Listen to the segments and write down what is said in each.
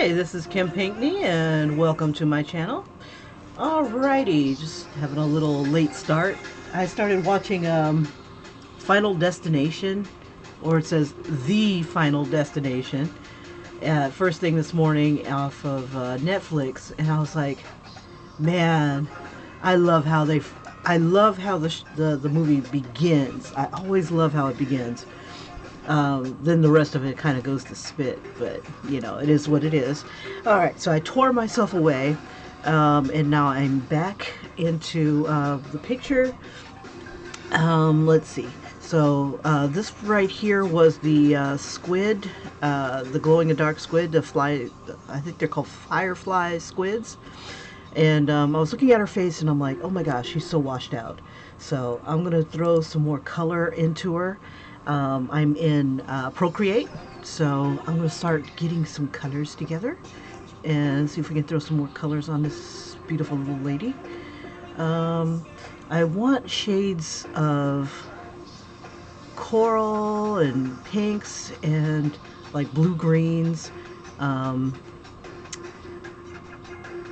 Hi, this is Kim Pinkney and welcome to my channel. Alrighty, just having a little late start. I started watching Final Destination, or it says The Final Destination, first thing this morning off of Netflix, and I was like, man, I love how the movie begins. I always love how it begins. Then the rest of it kind of goes to spit, but you know, it is what it is. All right, so I tore myself away, and now I'm back into the picture. Let's see. So this right here was the squid, the glowing in dark squid, the fly. I think they're called Firefly squids. And I was looking at her face, and I'm like, oh my gosh, she's so washed out. So I'm gonna throw some more color into her. I'm in Procreate, so I'm going to start getting some colors together and see if we can throw some more colors on this beautiful little lady. I want shades of coral and pinks and like blue greens.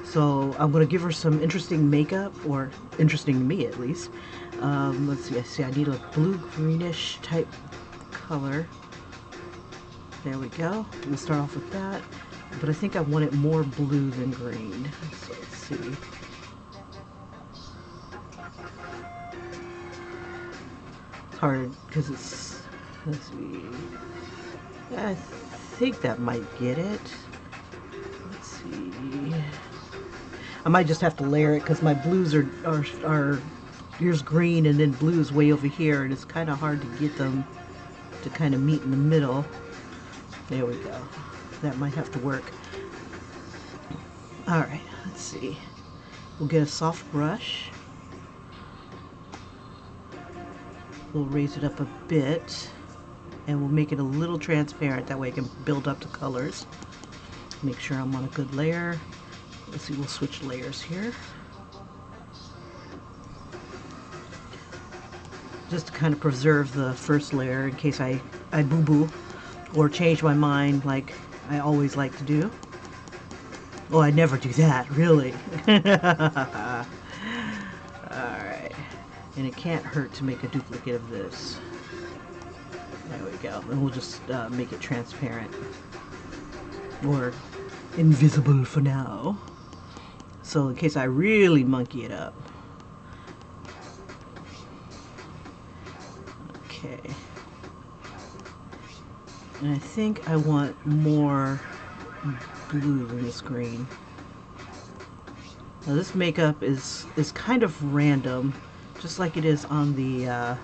So I'm going to give her some interesting makeup, or interesting to me at least. Let's see, I need a blue-greenish type color. There we go. We'll start off with that. But I think I want it more blue than green. So let's see. It's hard because it's, let's see. I think that might get it. Let's see. I might just have to layer it because my blues are here's green and then blue is way over here, and it's kind of hard to get them to kind of meet in the middle. There we go. That might have to work. All right, let's see. We'll get a soft brush. We'll raise it up a bit, and we'll make it a little transparent. That way I can build up the colors. Make sure I'm on a good layer. Let's see, we'll switch layers here. Just to kind of preserve the first layer in case I boo-boo or change my mind like I always like to do. Oh, I never do that, really. Alright. And it can't hurt to make a duplicate of this. There we go. And we'll just make it transparent. Or invisible for now. So in case I really monkey it up. Okay. And I think I want more blue than this green. Now this makeup is kind of random, just like it is on the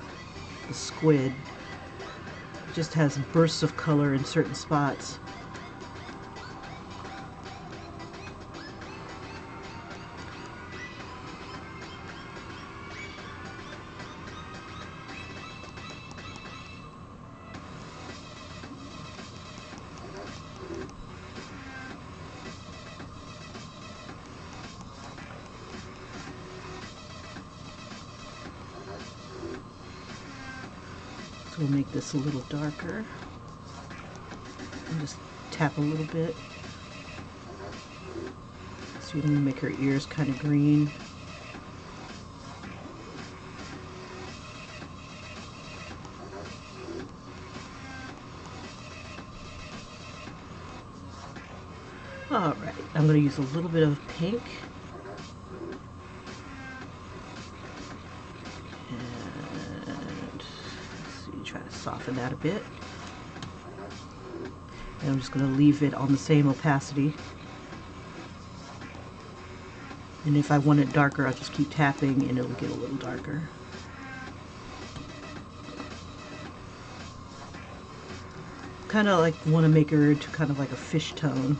squid. It just has bursts of color in certain spots. So we'll make this a little darker and just tap a little bit. So we're going to make her ears kind of green. Alright, I'm going to use a little bit of pink. Try to soften that a bit. And I'm just going to leave it on the same opacity. And if I want it darker, I'll just keep tapping and it'll get a little darker. Kind of like want to make her into kind of like a fish tone.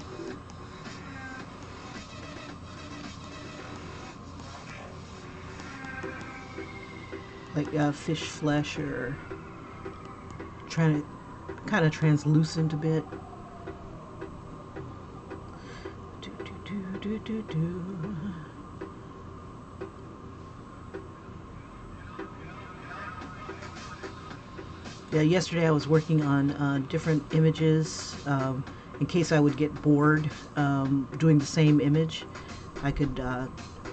Like fish flesh, or trying to kind of translucent a bit. Yeah, yesterday I was working on different images in case I would get bored doing the same image, I could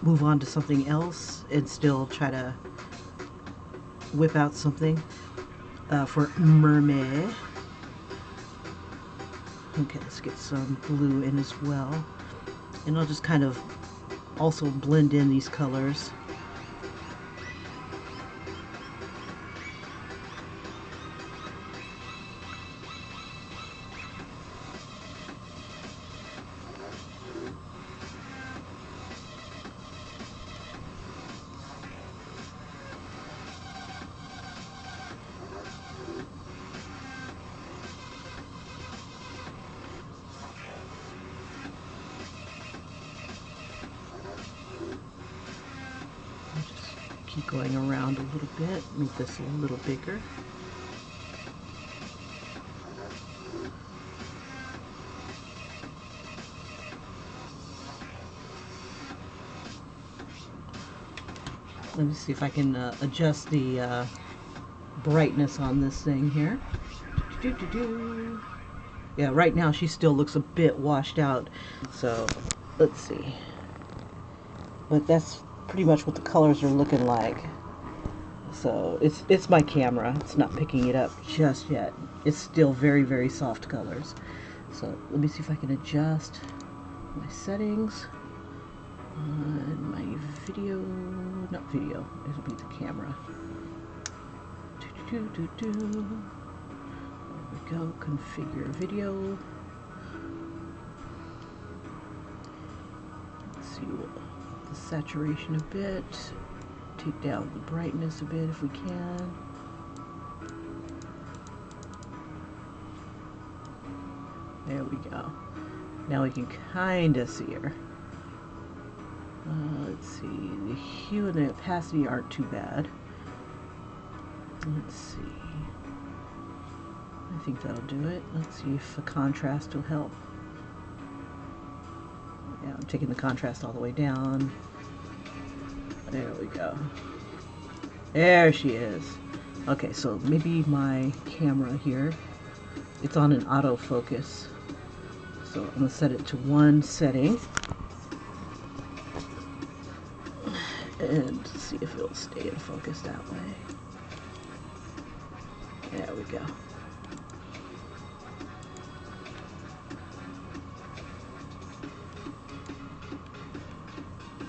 move on to something else and still try to whip out something for MerMayhem. Okay, let's get some blue in as well. And I'll just kind of also blend in these colors. Keep going around a little bit, make this a little bigger. Let me see if I can adjust the brightness on this thing here. Yeah, right now she still looks a bit washed out. So let's see. But that's pretty much what the colors are looking like. So it's my camera. It's not picking it up just yet. It's still very, very soft colors. So let me see if I can adjust my settings on my video. Not video. It'll be the camera. There we go. Configure video. Let's see what. The saturation a bit, take down the brightness a bit if we can. There we go. Now we can kind of see her. Let's see, the hue and the opacity aren't too bad. Let's see. I think that'll do it. Let's see if the contrast will help. Yeah, I'm taking the contrast all the way down. There we go. There she is. Okay, so maybe my camera here, it's on an autofocus. So I'm going to set it to one setting. And see if it'll stay in focus that way. There we go.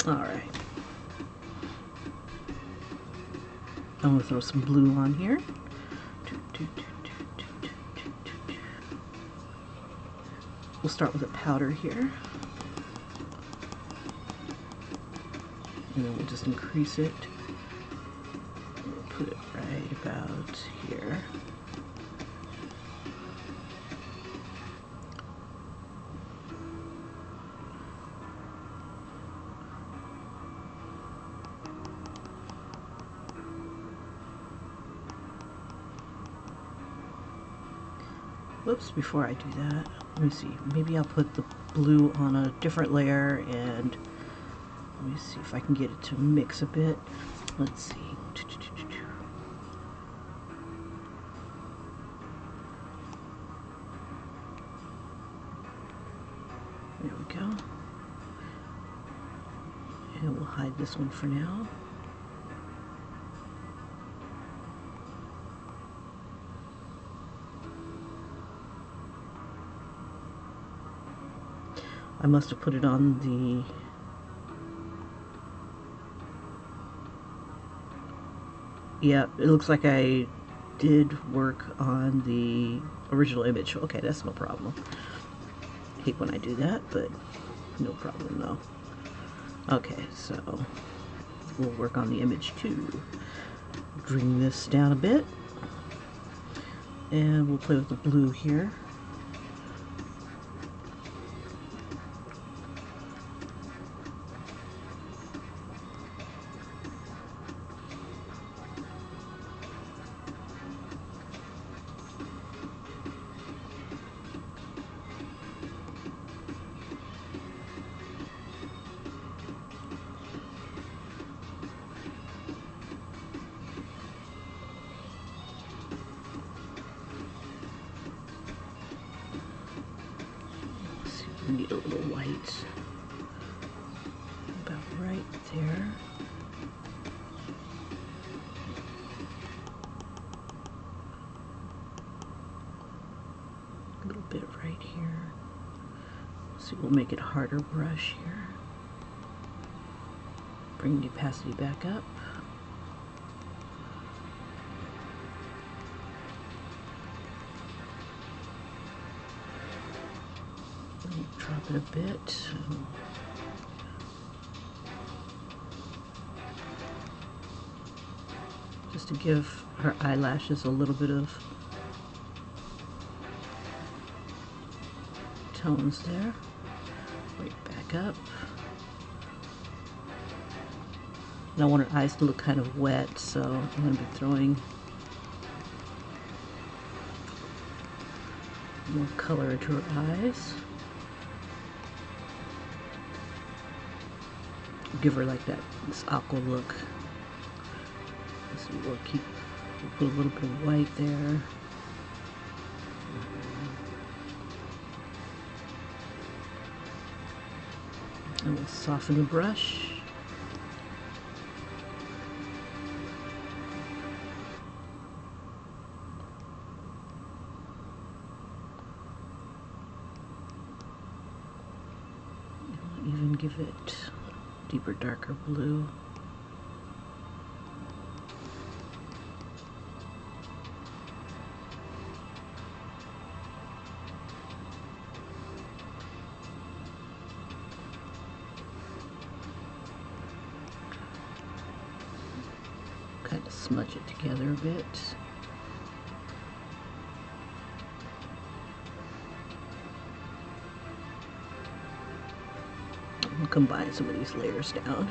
Alright. I'm going to throw some blue on here. We'll start with a powder here. And then we'll just increase it. We'll put it right about here. Whoops, before I do that, let me see, maybe I'll put the blue on a different layer and let me see if I can get it to mix a bit. Let's see. There we go. And we'll hide this one for now. I must have put it on the yeah, it looks like I did work on the original image. Okay, that's no problem. I hate when I do that, but no problem though. Okay, so we'll work on the image too. Bring this down a bit. And we'll play with the blue here. I need a little white. About right there. A little bit right here. So we'll make it a harder brush here. Bring the opacity back up. Drop it a bit. Just to give her eyelashes a little bit of tones there. Right back up. And I want her eyes to look kind of wet, so I'm going to be throwing more color into her eyes. Give her like this aqua look. So we'll put a little bit of white there. And we'll soften the brush. And we'll even give it deeper, darker blue. Kind of smudge it together a bit. We'll combine some of these layers down.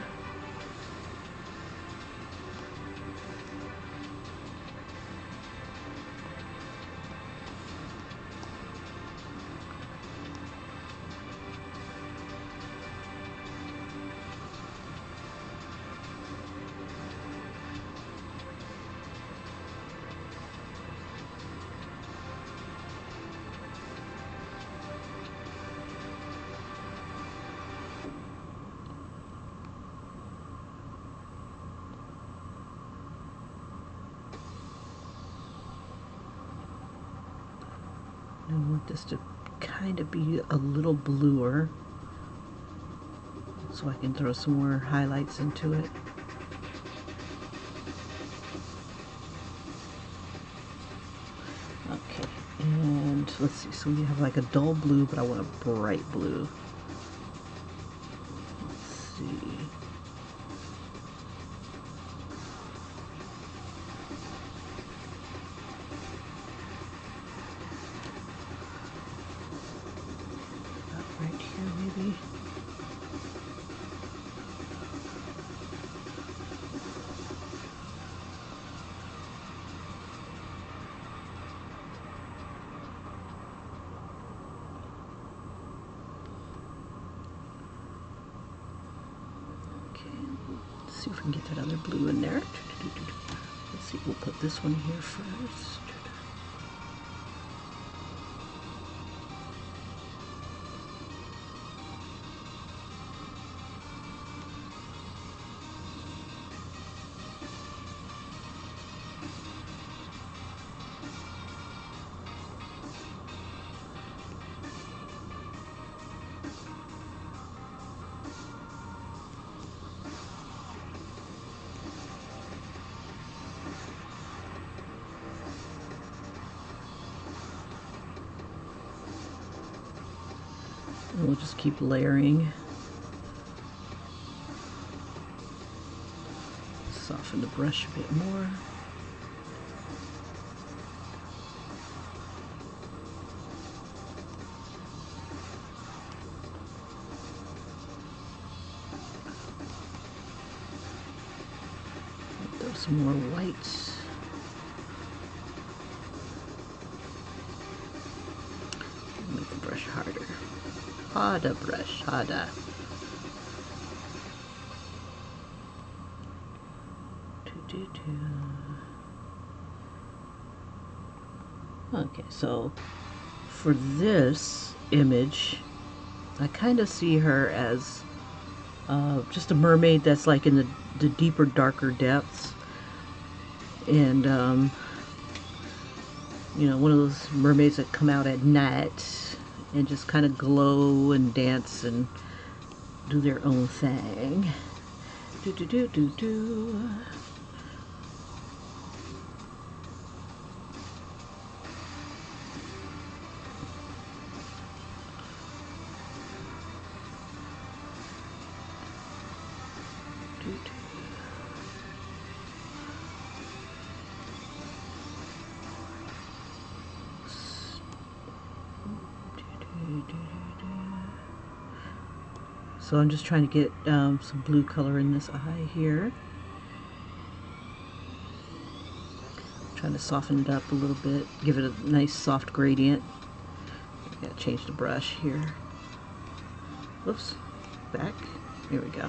I want this to kind of be a little bluer so I can throw some more highlights into it. Okay, and let's see, so we have like a dull blue, but I want a bright blue. Let's see. Right here, maybe. Okay, let's see if we can get that other blue in there. Let's see, we'll put this one here first. And we'll just keep layering. Soften the brush a bit more. Throw some more whites. Make the brush harder. Harder brush, harder. Okay, so for this image, I kind of see her as just a mermaid that's like in the deeper, darker depths. And, you know, one of those mermaids that come out at night and just kind of glow and dance and do their own thing. Do do do do do. So I'm just trying to get some blue color in this eye here. Trying to soften it up a little bit, give it a nice soft gradient. I gotta change the brush here. Whoops, back. Here we go.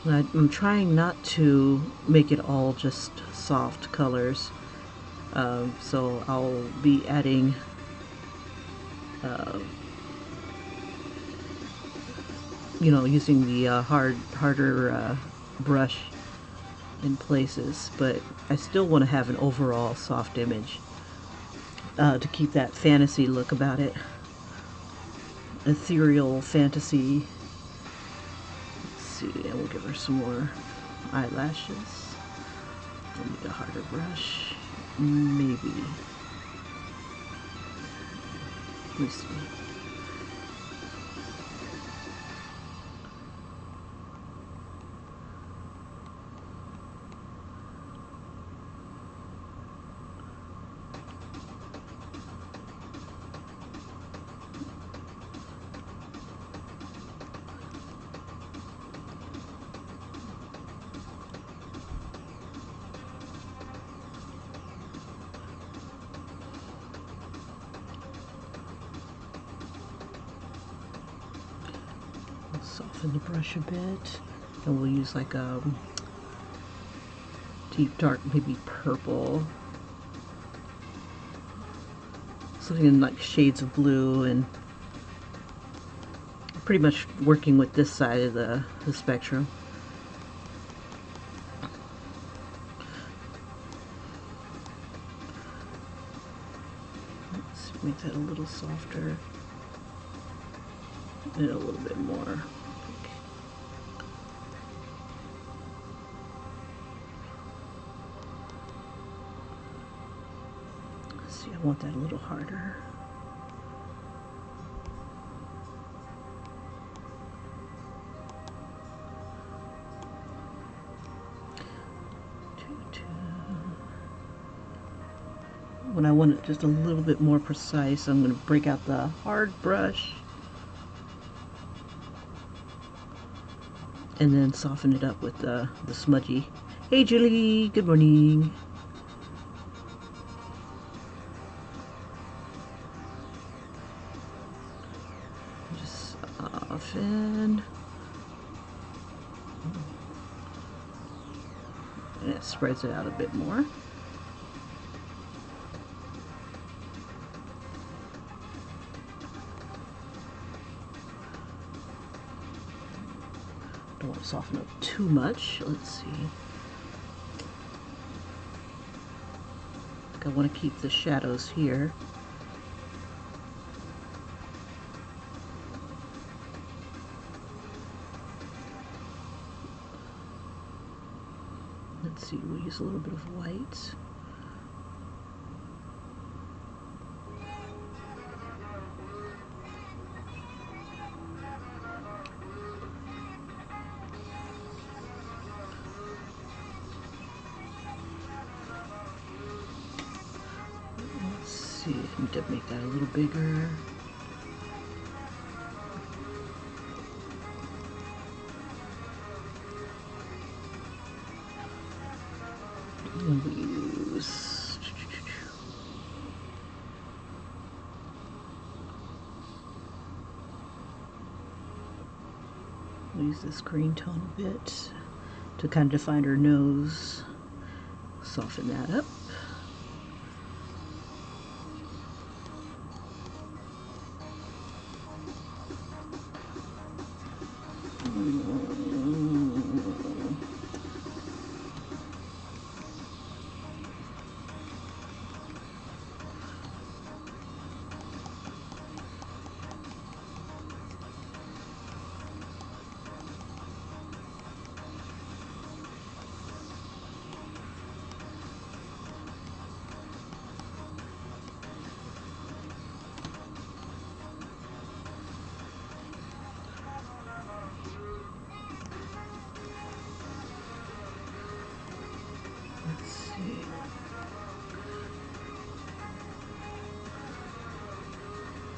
I'm trying not to make it all just soft colors. So I'll be adding you know, using the harder brush in places, but I still want to have an overall soft image to keep that fantasy look about it. Ethereal fantasy. Let's see, and we'll give her some more eyelashes. I'll need a harder brush. Maybe. Let me see. Soften the brush a bit, and we'll use like a deep dark, maybe purple, something in like shades of blue, and pretty much working with this side of the spectrum. Let's make that a little softer and a little bit more. See, I want that a little harder. When I want it just a little bit more precise, I'm going to break out the hard brush and then soften it up with the smudgy. Hey Julie, good morning. Just soften. And it spreads it out a bit more. Don't want to soften up too much. Let's see. I want to keep the shadows here. Let's see, we'll use a little bit of white. I need to make that a little bigger. And we use this green tone a bit to kind of define her nose. Soften that up.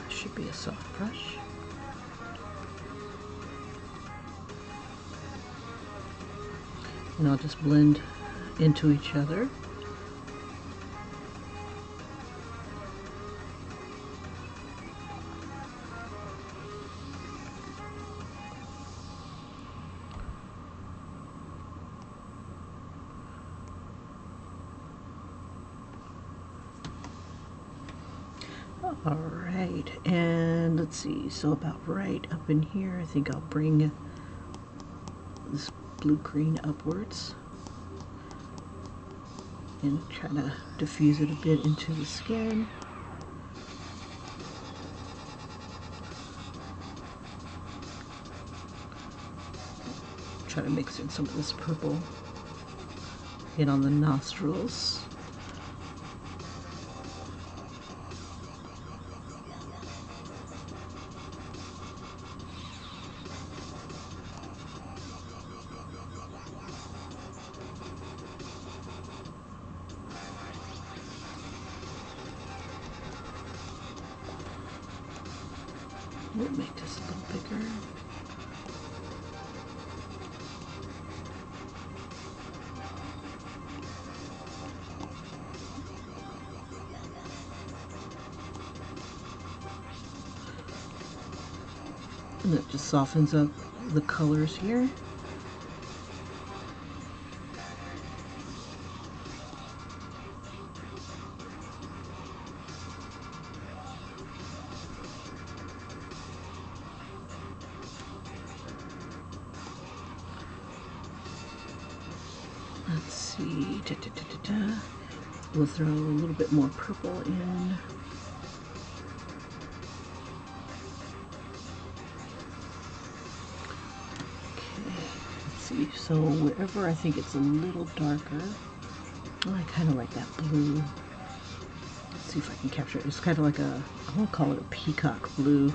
Should be a soft brush. And I'll just blend into each other. All right, and let's see, so about right up in here, I think I'll bring this blue-green upwards and try to diffuse it a bit into the skin. Try to mix in some of this purple in on the nostrils. We'll make this a little bigger. And it just softens up the colors here. Let's see, we'll throw a little bit more purple in. Okay, let's see, so wherever I think it's a little darker, I kind of like that blue. Let's see if I can capture it. It's kind of like a, I want to call it a peacock blue.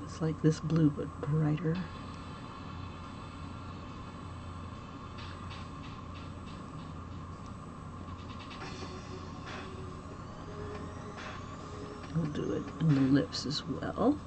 It's like this blue, but brighter. We'll do it in the lips as well.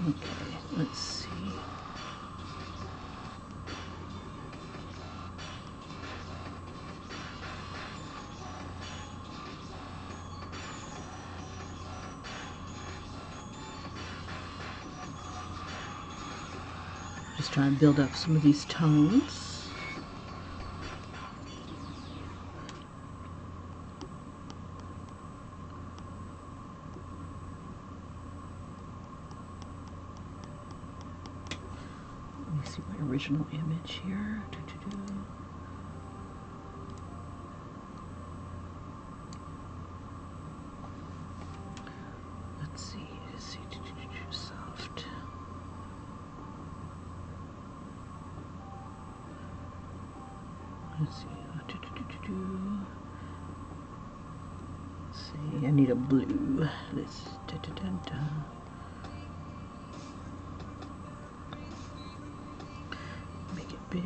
Okay, let's see. Just try and build up some of these tones. Let me see my original image here. Let's see, soft. Let's see. see, I need a blue. Let's make it big.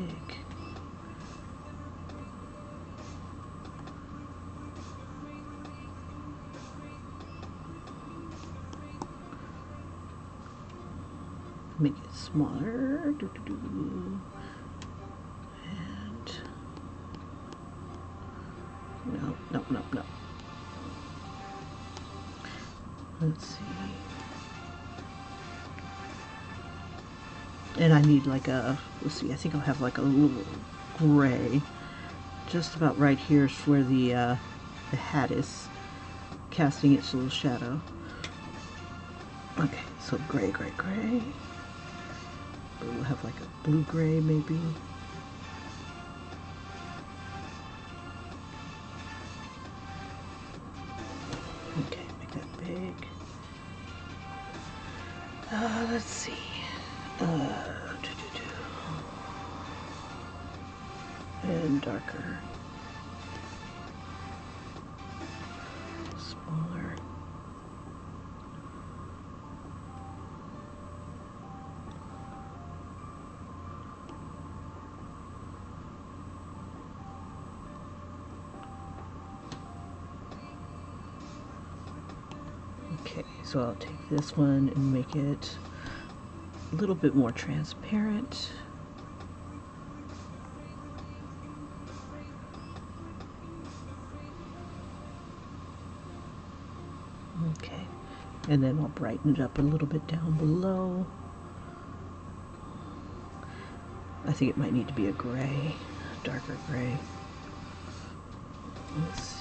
Make it smaller. And no. Let's see. And I need like a, let's see, I think I'll have like a little gray. Just about right here is where the hat is casting its little shadow. Okay, so gray. We'll have like a blue-gray maybe. Okay, make that big. Let's see. And darker. Smaller. Okay, so I'll take this one and make it a little bit more transparent. Okay, and then I'll brighten it up a little bit down below. I think it might need to be a gray, a darker gray. Let's see.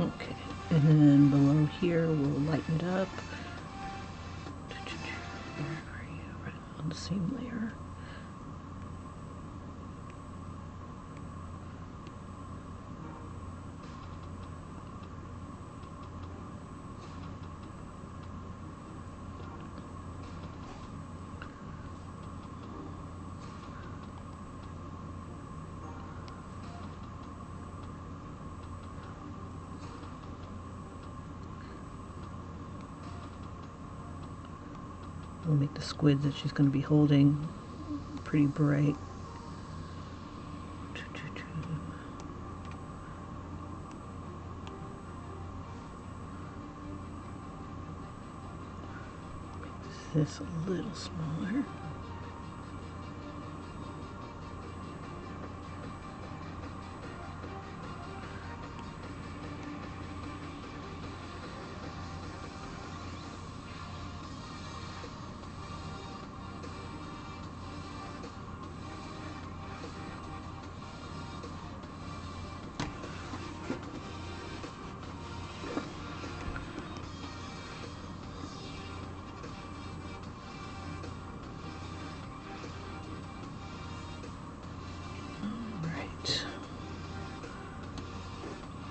Okay, and then below here we'll lighten it up. Where are you? Right on the same layer. We'll make the squid that she's going to be holding pretty bright. Make this a little smaller.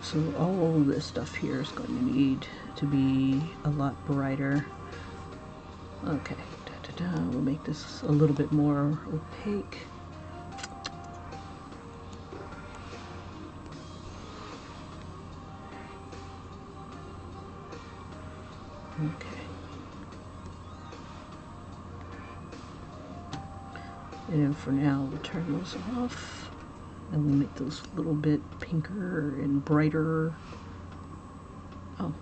So all this stuff here is going to need to be a lot brighter. Okay, we'll make this a little bit more opaque. Okay. And for now, we'll turn those off. And we'll make those a little bit pinker and brighter. Oh.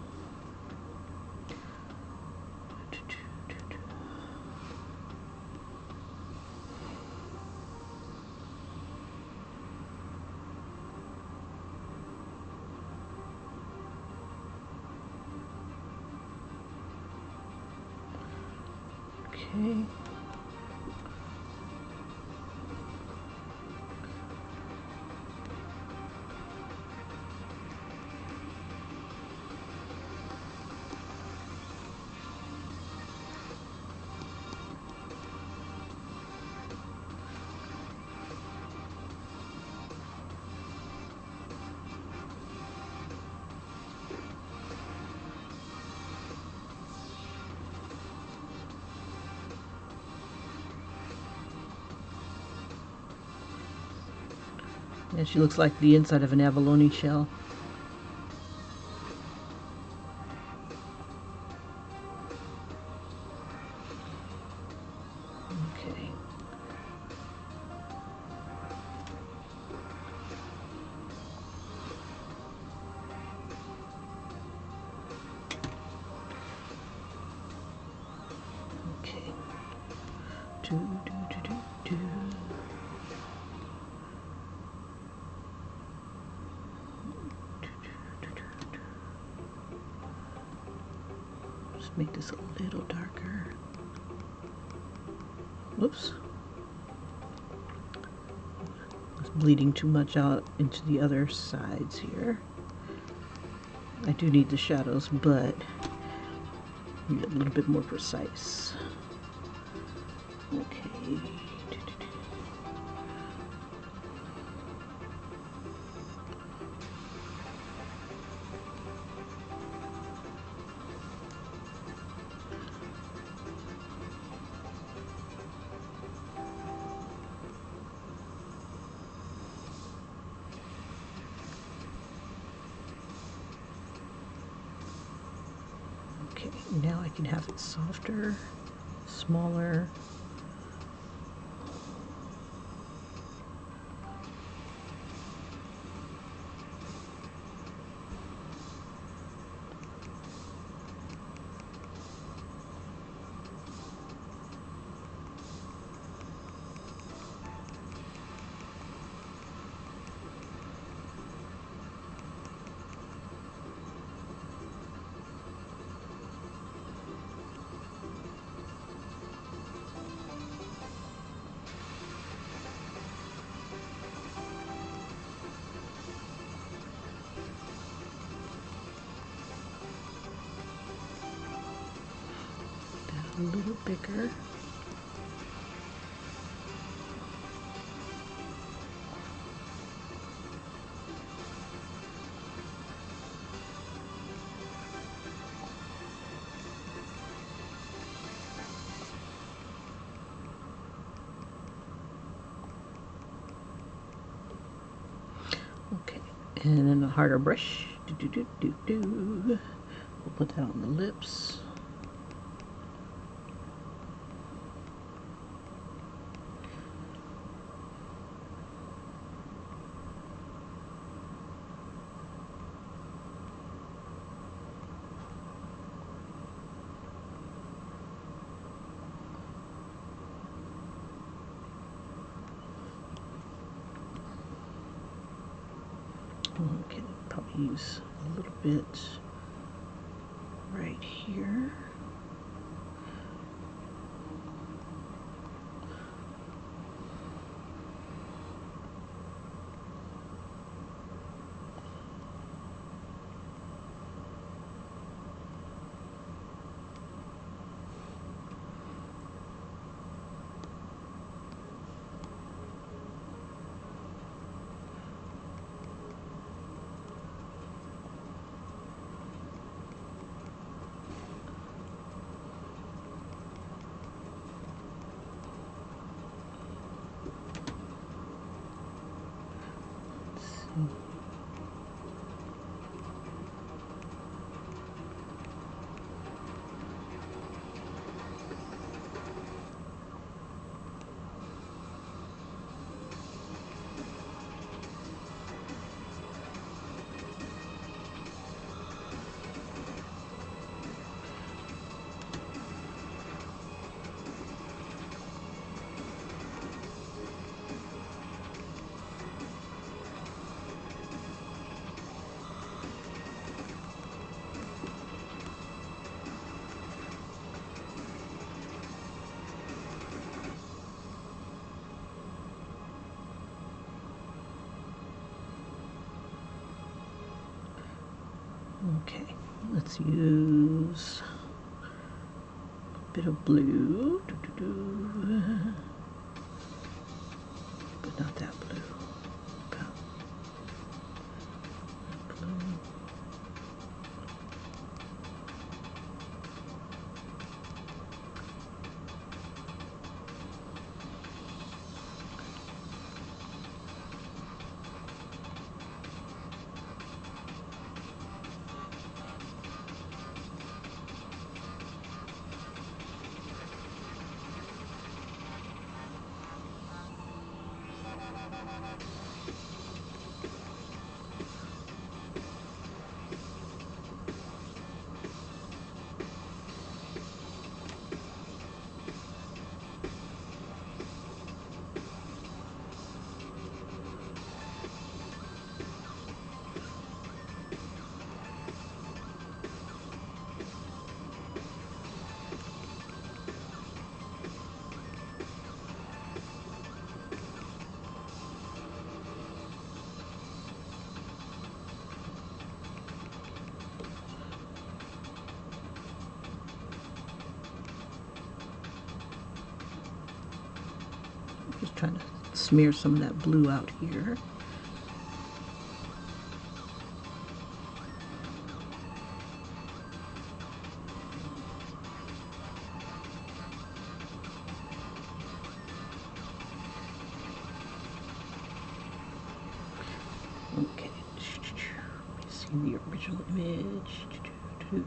Okay. Yeah, she looks like the inside of an abalone shell. Okay. Okay. Do. Just make this a little darker. Whoops. It's bleeding too much out into the other sides here. I do need the shadows, but I need a little bit more precise. Okay. Okay, now I can have it softer, smaller. A little bigger. Okay, and then a harder brush. We'll put that on the lips. Okay, probably use a little bit right here. Okay, let's use a bit of blue, but not that blue. About that blue. Just trying to smear some of that blue out here. Okay, let me see the original image. There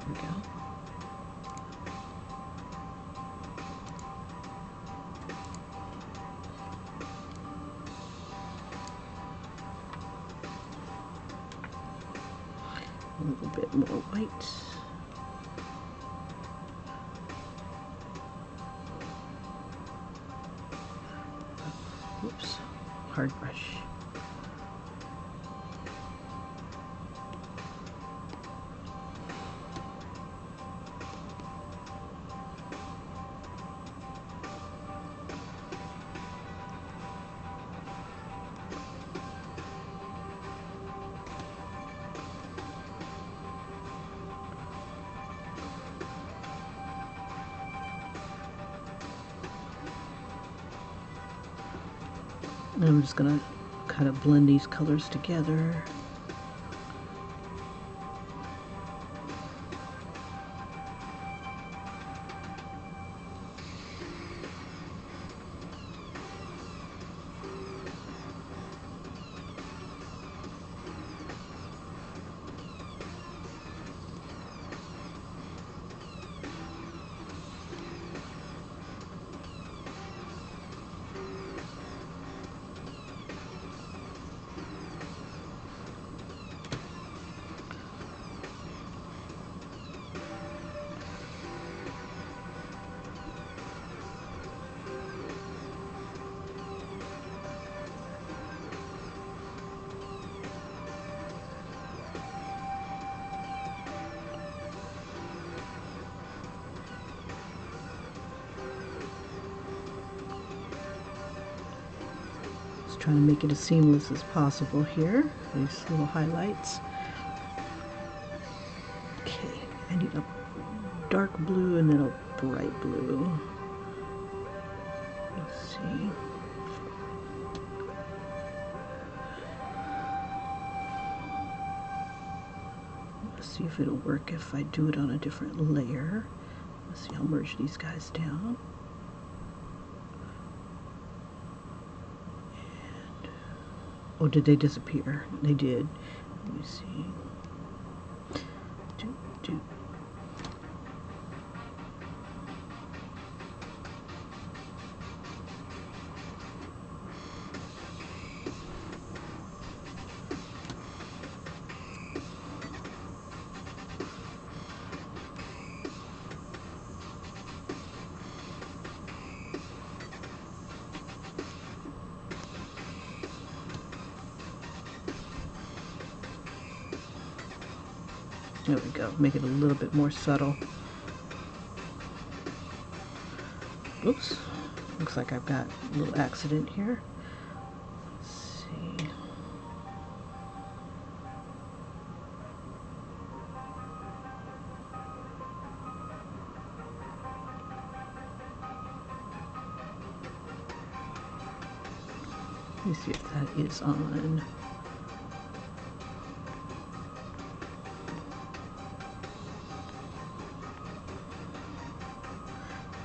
we go. A little bit more white. Oops, hard brush. And I'm just going to kind of blend these colors together. Trying to make it as seamless as possible here. These little highlights. Okay, I need a dark blue and then a bright blue. Let's see. Let's see if it'll work if I do it on a different layer. Let's see, I'll merge these guys down. Oh, did they disappear? They did. Let me see. There we go. Make it a little bit more subtle. Oops. Looks like I've got a little accident here. Let's see. Let me see if that is on.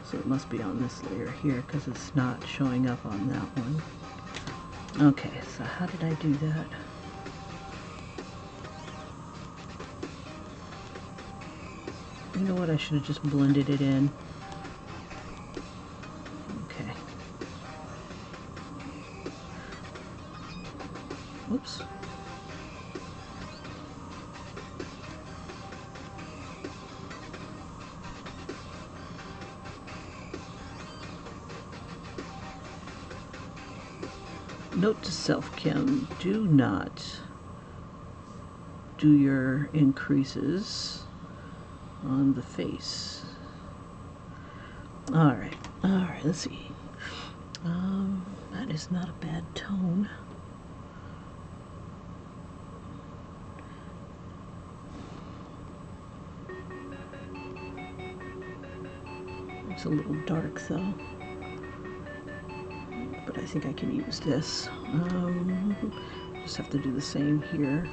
So it must be on this layer here because it's not showing up on that one. Okay, so how did I do that? You know what? I should have just blended it in. Okay. Whoops. Note to self, Kim, do not do your increases on the face. All right, let's see. That is not a bad tone. It's a little dark though, but I think I can use this. Just have to do the same here.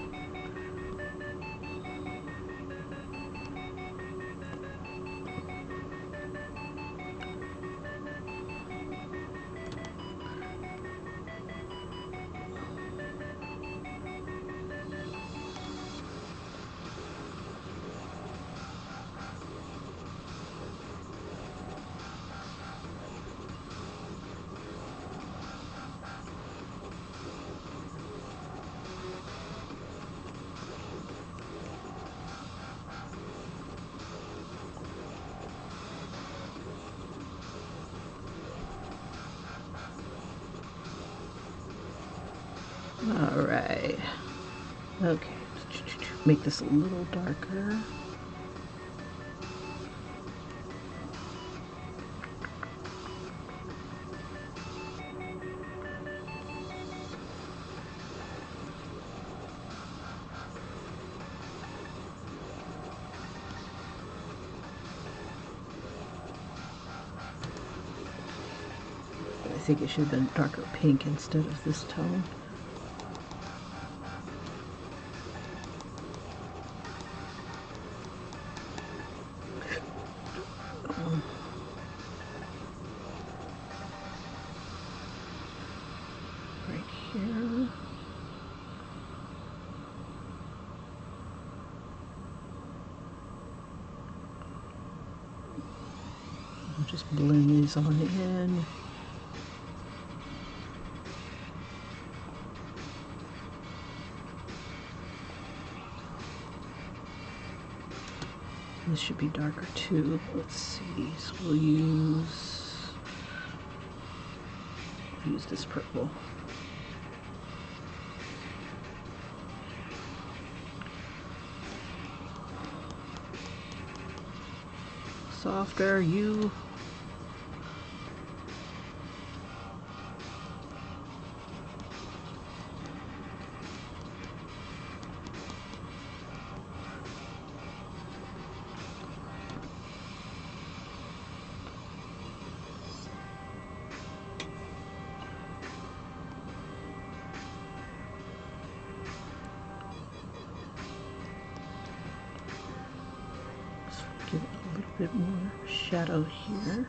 All right. Okay. Make this a little darker. But I think it should have been darker pink instead of this tone. Right here. I'll just blend these on in. This should be darker too. Let's see. So we'll use this purple. Softer, you. Give it a little bit more shadow here.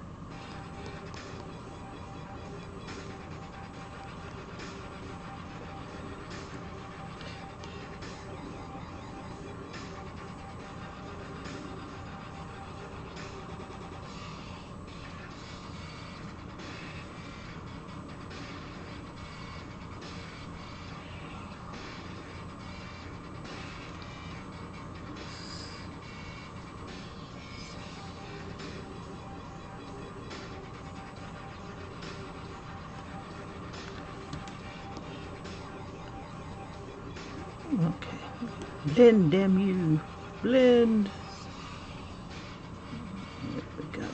Okay, blend, damn you, blend. There we go.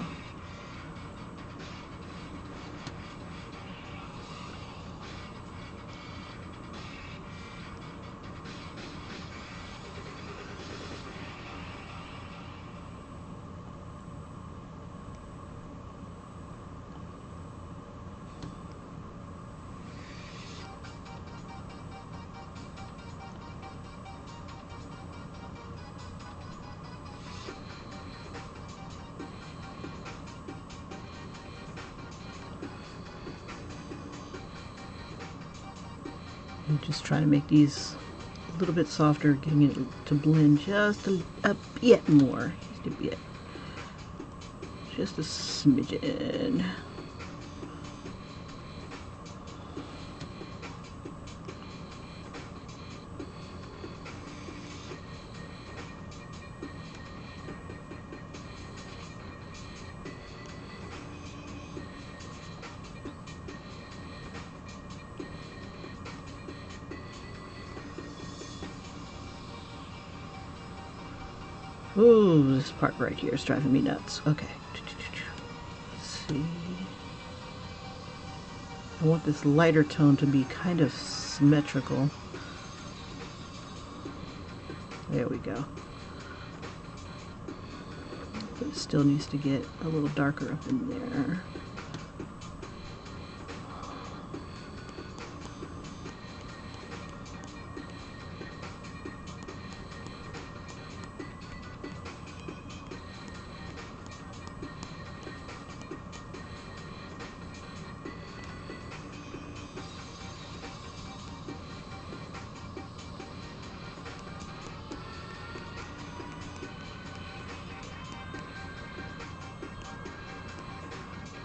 I'm just trying to make these a little bit softer, getting it to blend just a bit more. Just a bit. Just a smidgen. Ooh, this part right here is driving me nuts. Okay. Let's see. I want this lighter tone to be kind of symmetrical. There we go. Put Still needs to get a little darker up in there.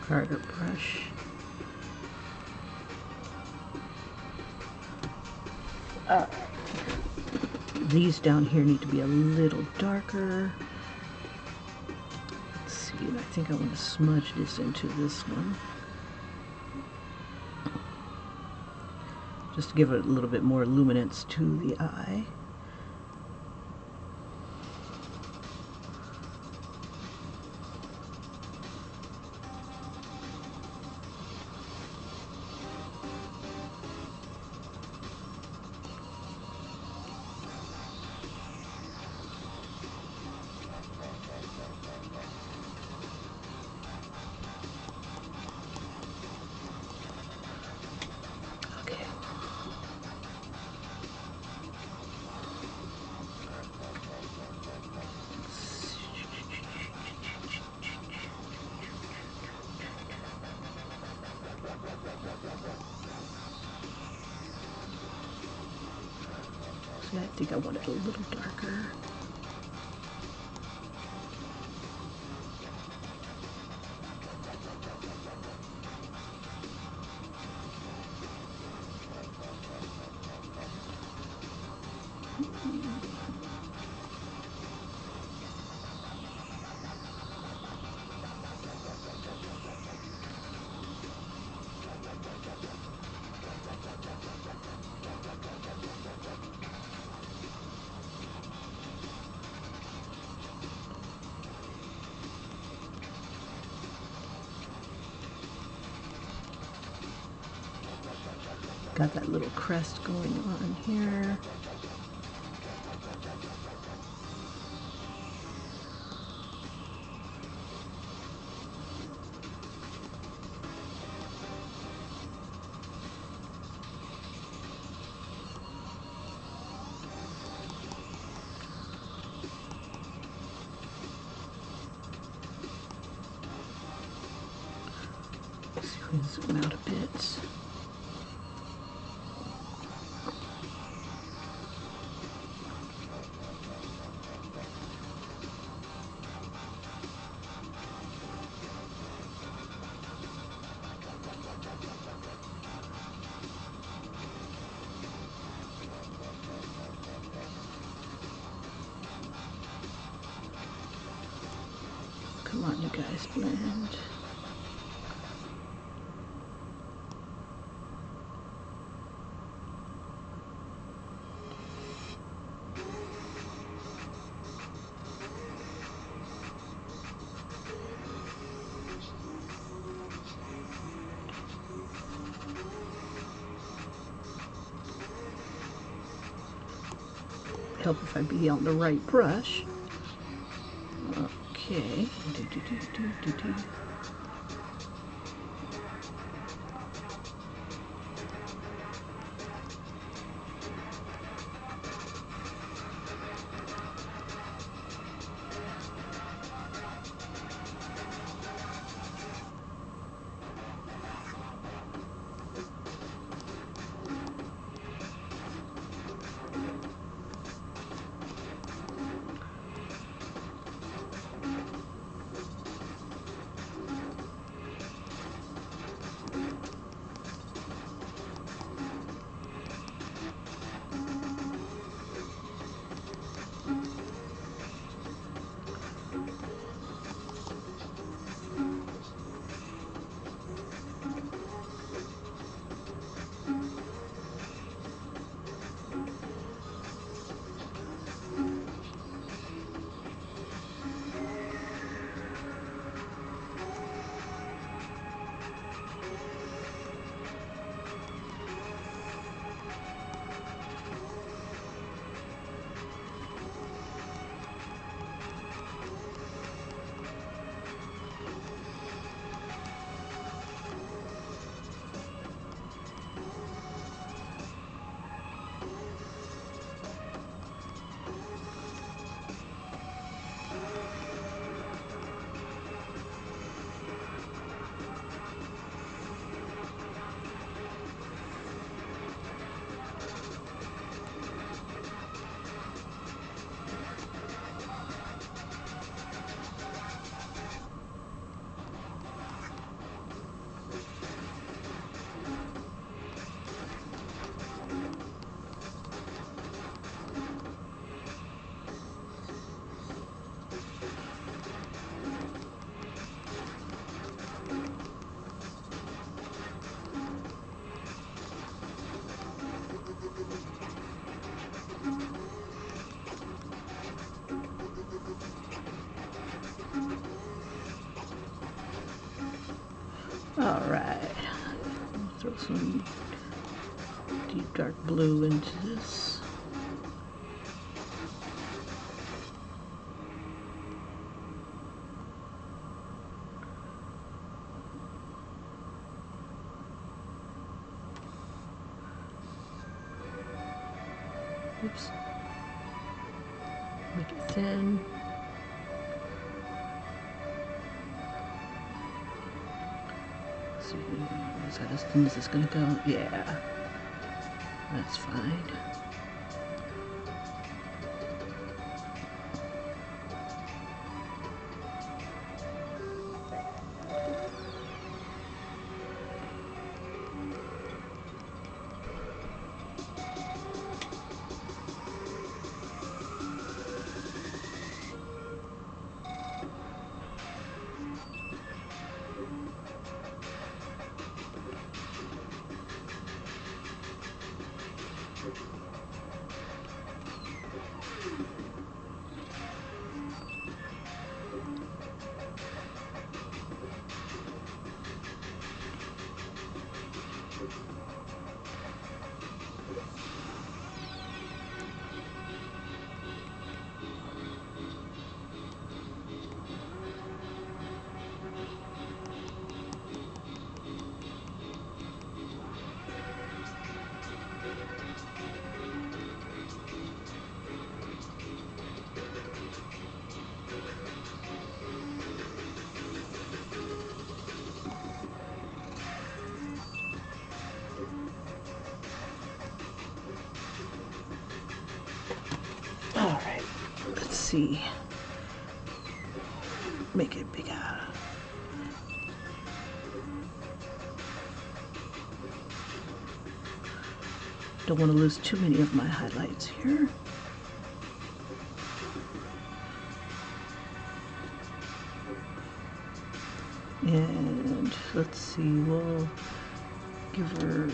Harder brush. These down here need to be a little darker. Let's see, I think I want to smudge this into this one. Just to give it a little bit more luminance to the eye. I think I want it a little darker. Got that little crest going on here. Let's see if we can zoom out a bit. Come on, you guys, blend. Help if I be on the right brush. Okay. Alright. Throw some deep dark blue into this. Oops. Make it thin. Let's see, is that as thin as it's gonna go? Yeah, that's fine. Alright, let's see. Make it bigger. Don't want to lose too many of my highlights here. And let's see, we'll give her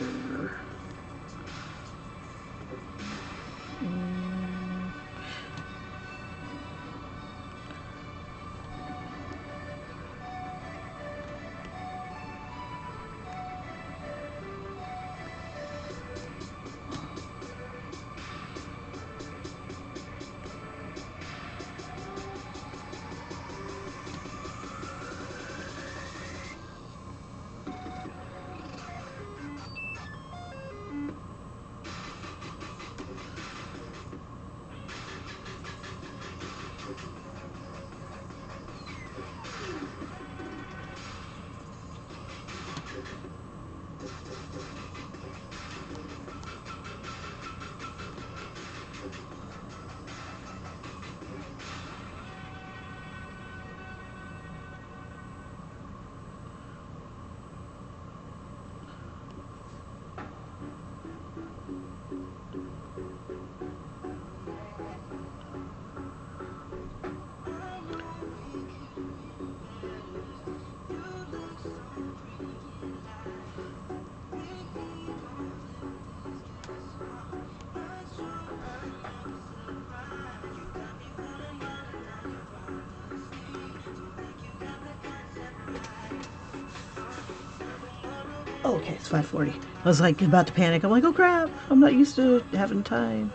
okay, it's 5:40. I was like about to panic. I'm like, oh crap, I'm not used to having time.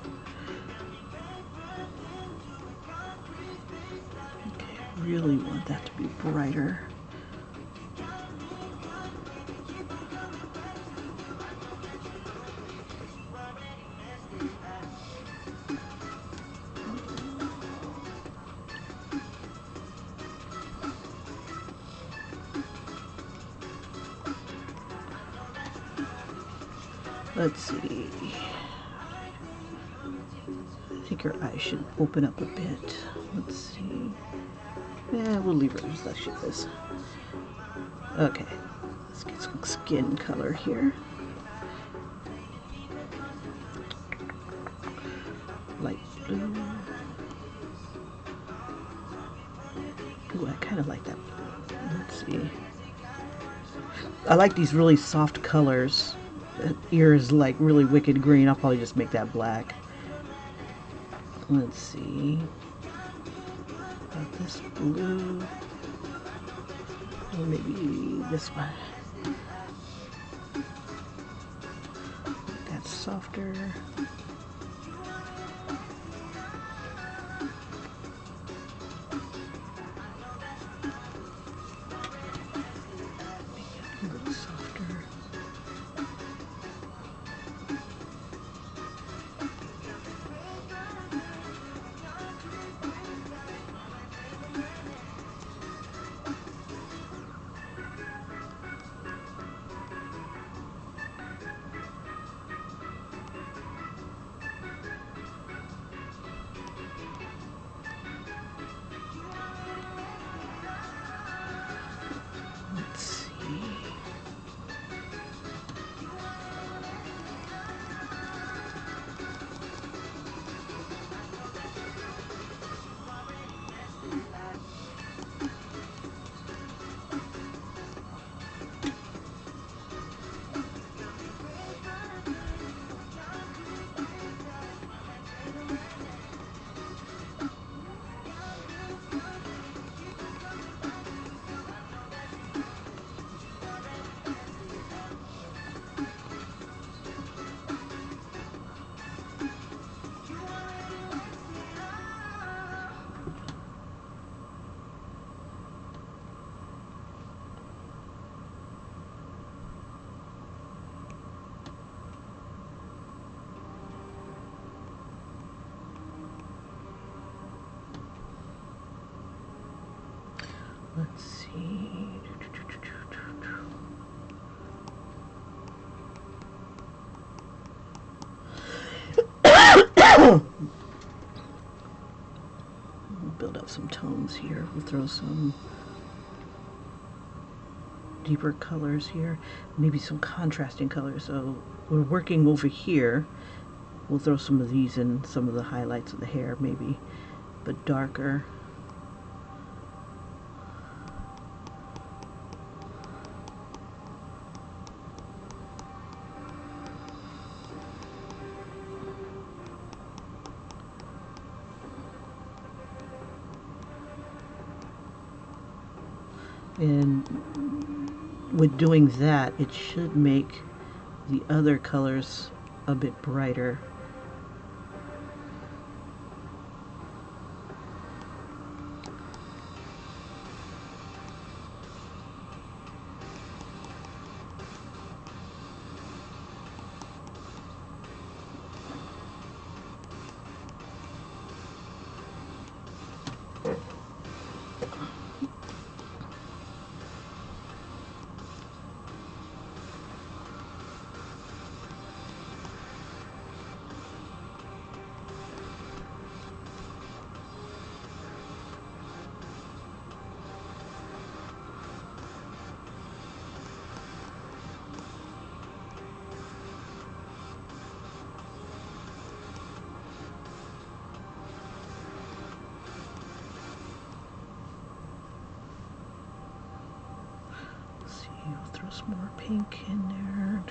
Okay, I really want that to be brighter. Let's see. I think her eyes should open up a bit. Let's see. Yeah, we'll leave her just like she is. Okay. Let's get some skin color here. Light blue. Ooh, I kind of like that blue. Let's see. I like these really soft colors. That ear is like really wicked green. I'll probably just make that black. Let's see. About this blue. Or maybe this one. that's softer. A little softer. Let's see. Let's see. Build up some tones here. We'll throw some deeper colors here, maybe some contrasting colors. So we're working over here. We'll throw some of these in, some of the highlights of the hair maybe, but darker. And with doing that, it should make the other colors a bit brighter. We'll throw some more pink in there.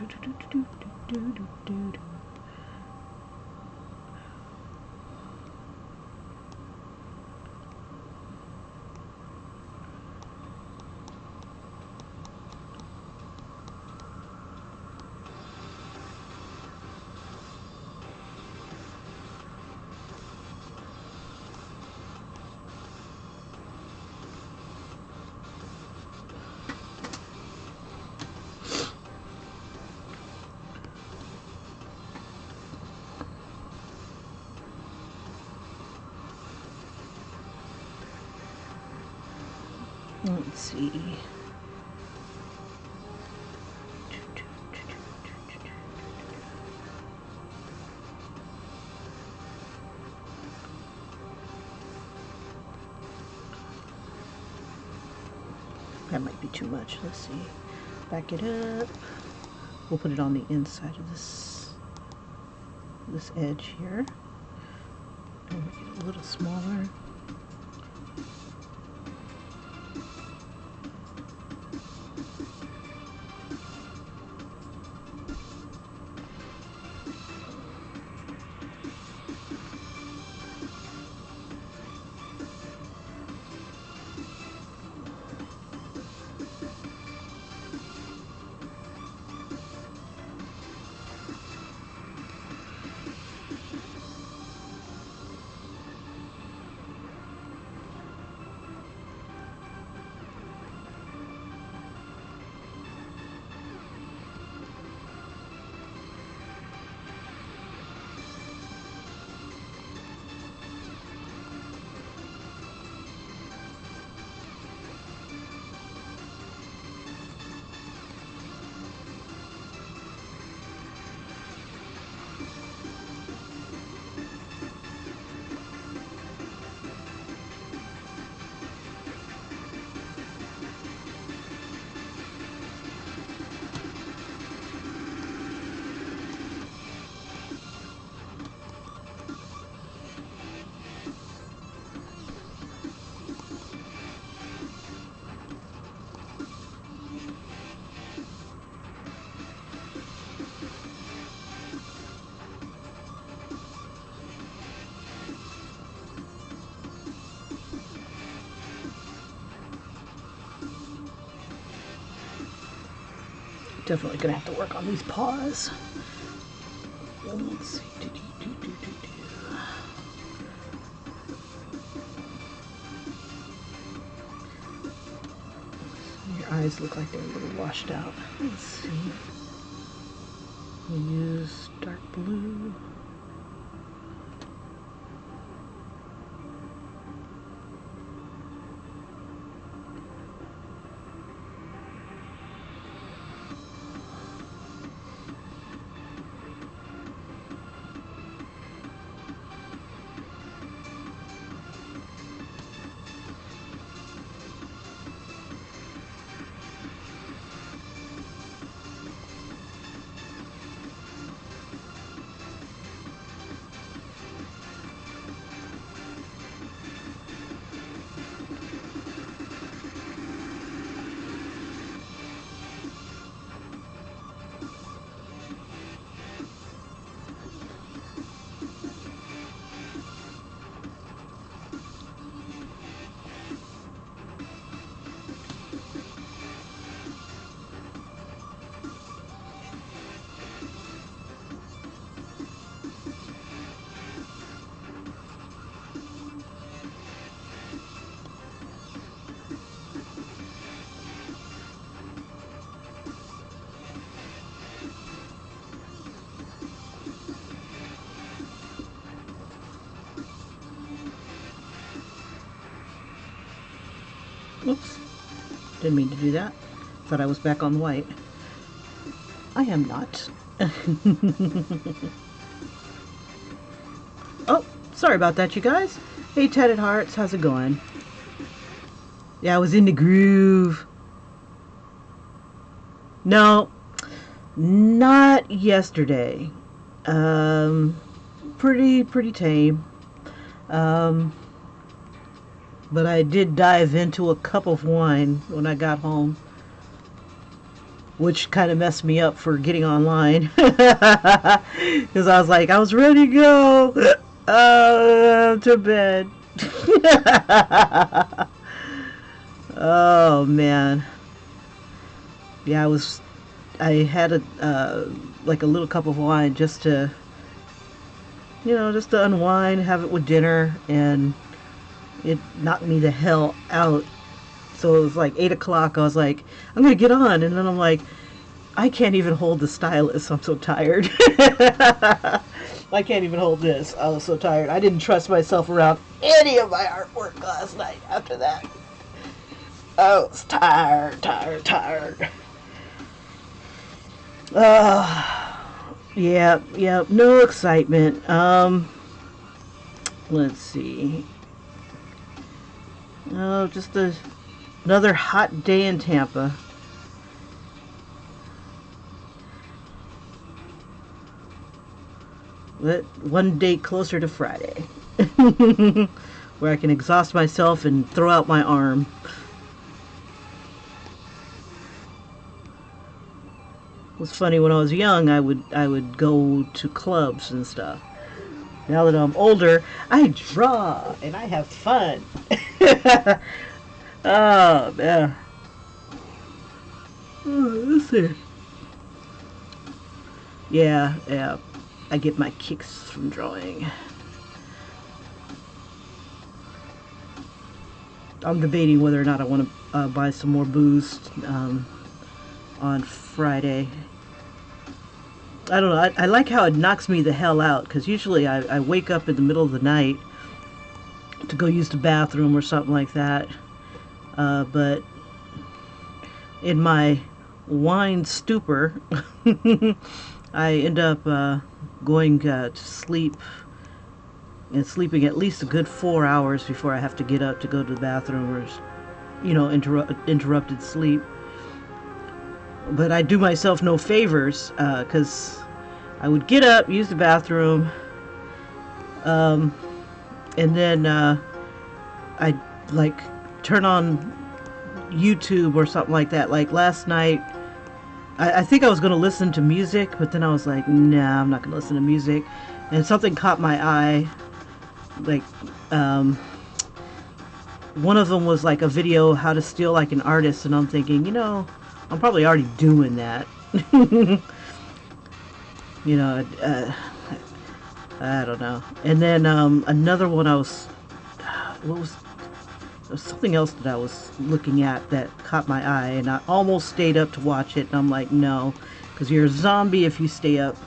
Let's see. That might be too much. Let's see. Back it up. We'll put it on the inside of this edge here. And make it a little smaller. Definitely gonna have to work on these paws. Let's see. Your eyes look like they're a little washed out. Let's see. We use dark blue. Oops, didn't mean to do that. Thought I was back on white. I am not. Oh, sorry about that, you guys. Hey, Tatted Hearts, how's it going? Yeah, I was in the groove. No, not yesterday. Pretty tame. But I did dive into a cup of wine when I got home, which kind of messed me up for getting online. Because I was like, I was ready to go to bed. Oh, man. Yeah, I had like a little cup of wine just to, just to unwind, have it with dinner, and it knocked me the hell out. So it was like 8 o'clock. I was like, I'm going to get on. And then I'm like, I can't even hold the stylus. I'm so tired. I can't even hold this. I was so tired. I didn't trust myself around any of my artwork last night after that. I was tired. Yeah, no excitement. Let's see. Oh, just another hot day in Tampa. But one day closer to Friday. Where I can exhaust myself and throw out my arm. It was funny, when I was young, I would go to clubs and stuff. Now that I'm older, I draw and I have fun. Oh, man. Oh, let's see. Yeah. I get my kicks from drawing. I'm debating whether or not I want to buy some more booze on Friday. I don't know. I like how it knocks me the hell out, because usually I wake up in the middle of the night to go use the bathroom or something like that. But in my wine stupor, I end up going to sleep and sleeping at least a good 4 hours before I have to get up to go to the bathroom, or, interrupted sleep. But I do myself no favors, because I would get up, use the bathroom, and then I'd like turn on YouTube or something like that. Like last night, I think I was going to listen to music, but then I was like, nah, I'm not going to listen to music. And something caught my eye. Like, one of them was like a video how to steal like an artist, and I'm thinking, I'm probably already doing that. You know, I don't know. And then another one I was, what was, there was something else that I was looking at that caught my eye, and I almost stayed up to watch it, and I'm like, no, because you're a zombie if you stay up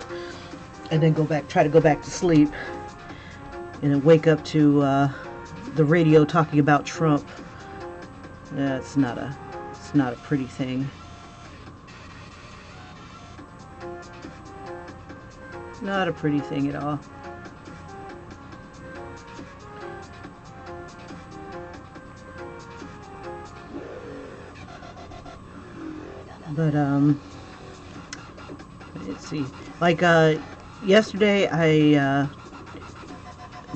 and then try to go back to sleep, and then wake up to the radio talking about Trump. It's not a pretty thing. Not a pretty thing at all. But let's see. Like yesterday, I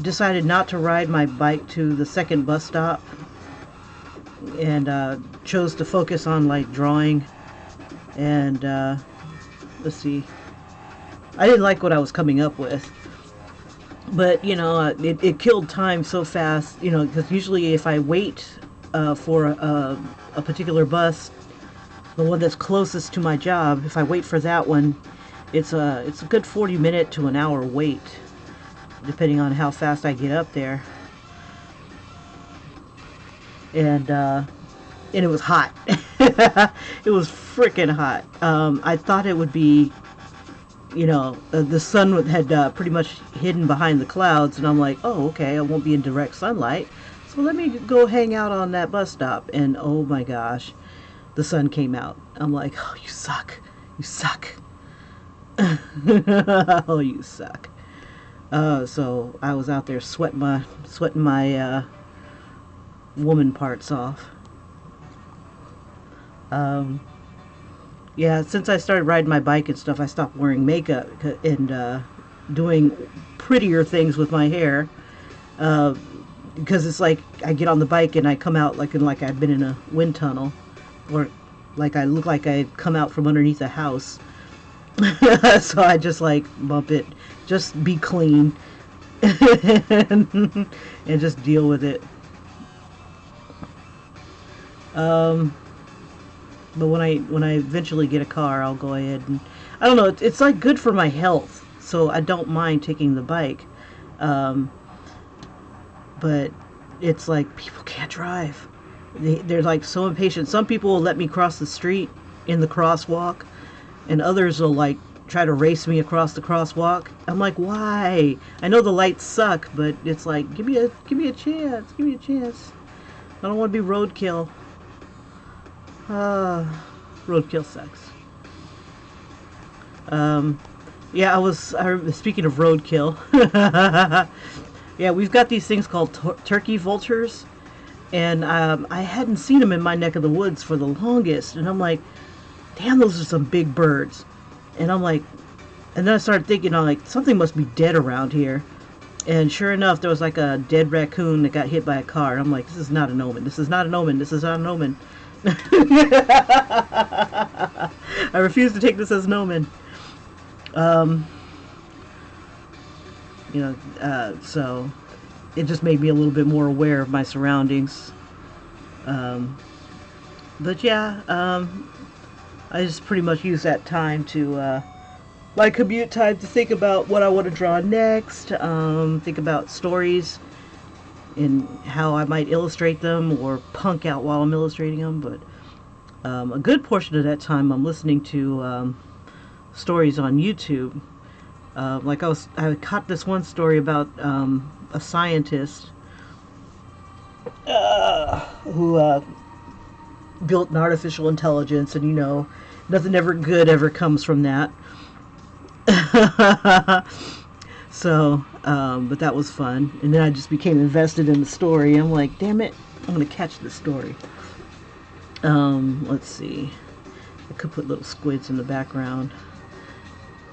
decided not to ride my bike to the second bus stop, and chose to focus on like drawing. And let's see. I didn't like what I was coming up with, but you know, it killed time so fast. You know, because usually if I wait for a particular bus, the one that's closest to my job, if I wait for that one, it's a good 40-minute to an hour wait, depending on how fast I get up there. And it was hot. It was freaking hot. I thought it would be, you know, the sun had pretty much hidden behind the clouds, and I'm like, oh, okay, I won't be in direct sunlight, so let me go hang out on that bus stop. And oh my gosh, the sun came out. I'm like, oh, you suck. You suck. Oh, you suck. So I was out there sweating my woman parts off. Yeah, since I started riding my bike and stuff, I stopped wearing makeup and doing prettier things with my hair. Because it's like I get on the bike and I come out like I've been in a wind tunnel, or like I look like I'd come out from underneath a house. So I just like bump it, just be clean, and just deal with it. But when I eventually get a car, I'll go ahead and, I don't know, it's like good for my health, so I don't mind taking the bike. But it's like people can't drive. They're like so impatient. Some people will let me cross the street in the crosswalk, and others will like try to race me across the crosswalk. I'm like, why? I know the lights suck, but it's like, give me a chance. Give me a chance. I don't want to be roadkill. Roadkill sucks. Yeah, speaking of roadkill. Yeah, we've got these things called turkey vultures, and I hadn't seen them in my neck of the woods for the longest, and I'm like, damn, those are some big birds. And I'm like, and then I started thinking, I'm like, something must be dead around here. And sure enough, there was like a dead raccoon that got hit by a car. And I'm like, this is not an omen. This is not an omen. This is not an omen. I refuse to take this as an omen. You know, so it just made me a little bit more aware of my surroundings. But yeah, I just pretty much use that time to, my commute time, to think about what I want to draw next, think about stories and how I might illustrate them or punk out while I'm illustrating them. But a good portion of that time I'm listening to stories on YouTube. Like I caught this one story about a scientist who built an artificial intelligence, and you know, nothing ever good ever comes from that. So, but that was fun, and then I just became invested in the story. I'm like, damn it, I'm gonna catch the story. Let's see, I could put little squids in the background,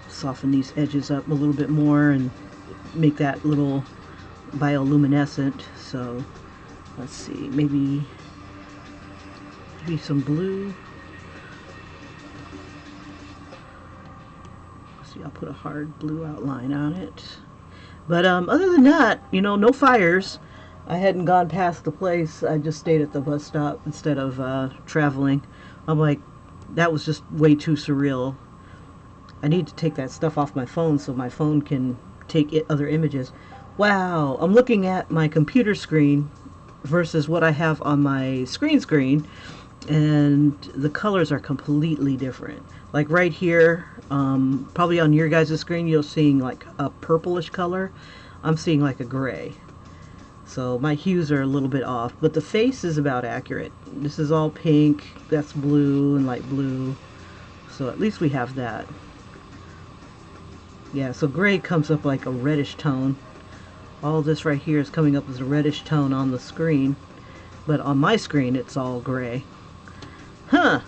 soften these edges up a little bit more and make that little bioluminescent. So let's see, maybe some blue. Let's see, I'll put a hard blue outline on it. But other than that, you know, no fires. I hadn't gone past the place. I just stayed at the bus stop instead of traveling. I'm like, that was just way too surreal. I need to take that stuff off my phone so my phone can take other images. Wow, I'm looking at my computer screen versus what I have on my screen, and the colors are completely different. Like right here, probably on your guys' screen, you're seeing like a purplish color. I'm seeing like a gray. So my hues are a little bit off, but the face is about accurate. This is all pink, that's blue and light blue. So at least we have that. Yeah, so gray comes up like a reddish tone. All this right here is coming up as a reddish tone on the screen, but on my screen it's all gray. Huh.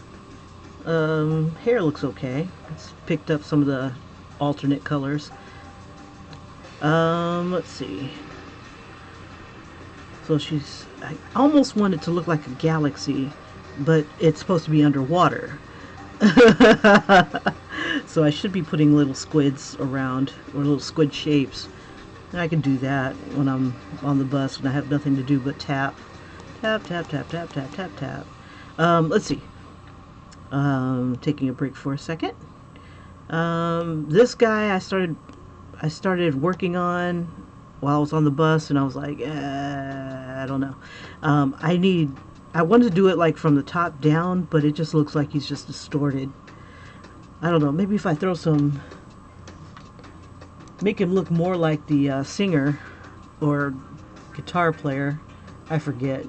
Hair looks okay. It's picked up some of the alternate colors. Let's see. So I almost want it to look like a galaxy, but it's supposed to be underwater. So I should be putting little squids around, or little squid shapes. And I can do that when I'm on the bus when I have nothing to do but tap. Tap, tap, tap, tap, tap, tap, tap. Let's see. Taking a break for a second. This guy I started working on while I was on the bus, and I was like, I don't know. I wanted to do it like from the top down, but it just looks like he's just distorted. I don't know, maybe if I throw some, make him look more like the singer or guitar player. I forget.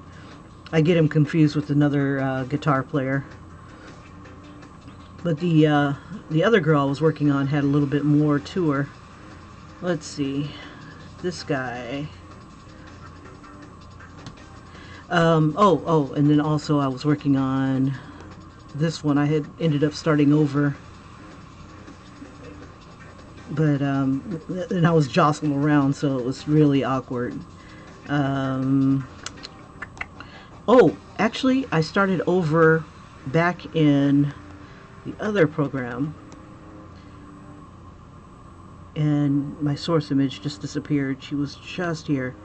I get him confused with another guitar player. But the other girl I was working on had a little bit more to her. Let's see. This guy. And then also I was working on this one. I had ended up starting over. But, and I was jostling around, so it was really awkward. Actually, I started over back in the other program, and my source image just disappeared. She was just here,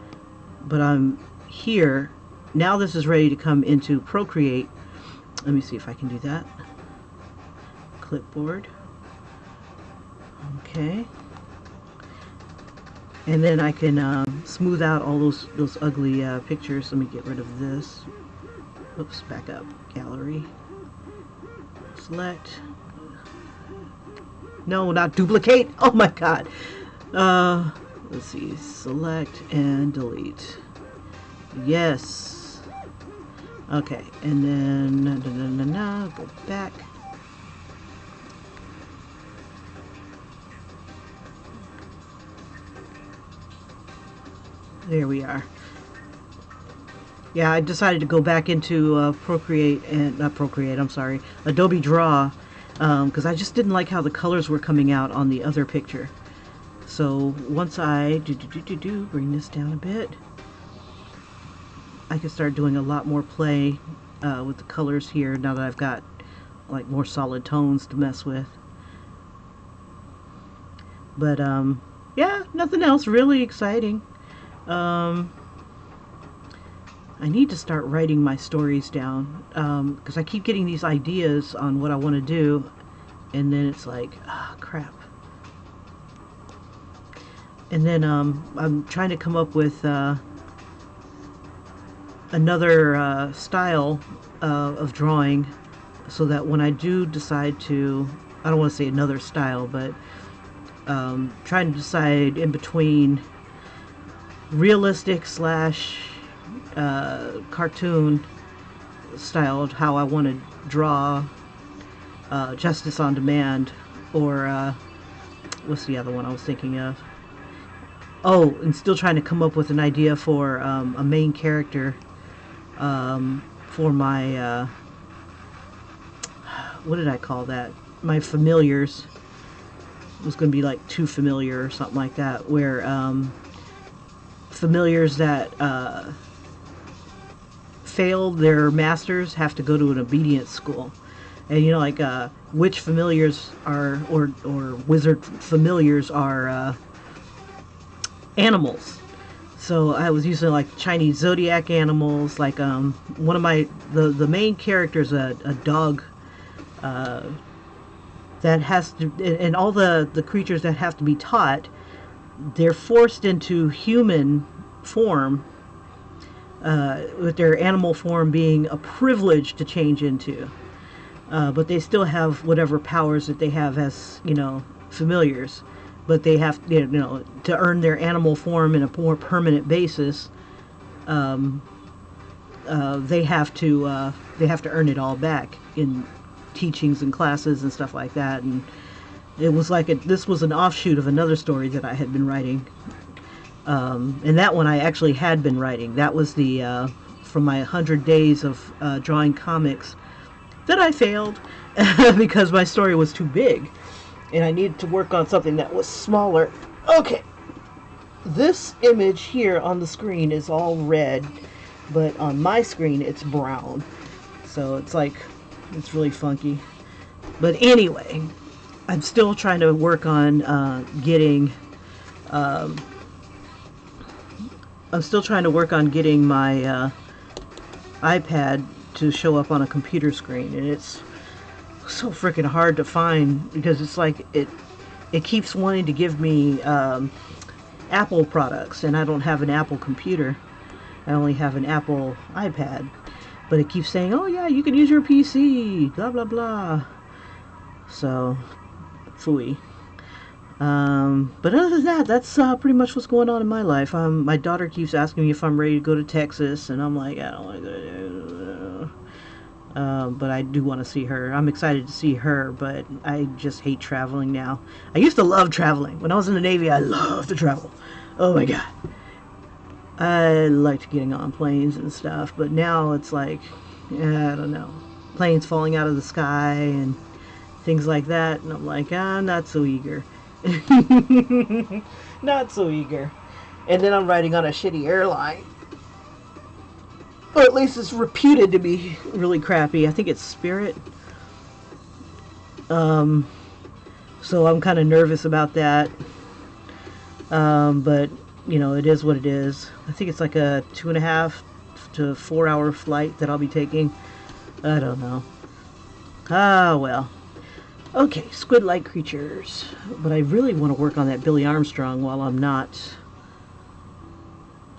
but I'm here. Now this is ready to come into Procreate. Let me see if I can do that. Clipboard. Okay. And then I can smooth out all those ugly pictures. Let me get rid of this. Oops, back up. Gallery. Select. No, not duplicate. Oh my god. Let's see. Select and delete. Yes. Okay. And then go back. There we are. Yeah, I decided to go back into Procreate, and not Procreate, I'm sorry, Adobe Draw, because I just didn't like how the colors were coming out on the other picture. So once I bring this down a bit, I can start doing a lot more play with the colors here now that I've got like more solid tones to mess with. But yeah, nothing else really exciting. I need to start writing my stories down, because I keep getting these ideas on what I want to do, and then it's like, ah, crap. And then I'm trying to come up with another style of drawing, so that when I do decide to, I don't want to say another style, but trying to decide in between realistic slash cartoon style of how I want to draw Justice on Demand, or what's the other one I was thinking of? Oh, and still trying to come up with an idea for a main character for my what did I call that? My familiars. It was going to be like Too Familiar or something like that, where familiars that failed their masters have to go to an obedience school. And you know, like witch familiars are, or wizard familiars are animals. So I was using like Chinese zodiac animals, like one of my the main characters, a dog that has to, and all the creatures that have to be taught, they're forced into human form, with their animal form being a privilege to change into. But they still have whatever powers that they have as, familiars. But they have, to earn their animal form in a more permanent basis. They have to earn it all back in teachings and classes and stuff like that. And it was like this was an offshoot of another story that I had been writing. And that one I actually had been writing. That was the from my 100 days of drawing comics that I failed because my story was too big. And I needed to work on something that was smaller. Okay. This image here on the screen is all red, but on my screen it's brown. So it's really funky. But anyway, I'm still trying to work on getting my iPad to show up on a computer screen, and it's so freaking hard to find because it's like it keeps wanting to give me Apple products, and I don't have an Apple computer. I only have an Apple iPad, but it keeps saying, oh yeah, you can use your PC, blah blah blah. So phooey. But other than that, that's pretty much what's going on in my life. My daughter keeps asking me if I'm ready to go to Texas, and I'm like, I don't want to go to but I do want to see her. I'm excited to see her, but I just hate traveling now. I used to love traveling. When I was in the Navy, I loved to travel. Oh my god. I liked getting on planes and stuff, but now it's like, I don't know. Planes falling out of the sky and things like that, and I'm like, I'm not so eager. Not so eager. And then I'm riding on a shitty airline. Or at least it's reputed to be really crappy. I think it's Spirit. So I'm kind of nervous about that. But, it is what it is. I think it's like a 2.5 to 4 hour flight that I'll be taking. I don't know. Ah, well. Okay, squid-like creatures. But I really want to work on that Billy Armstrong while I'm not...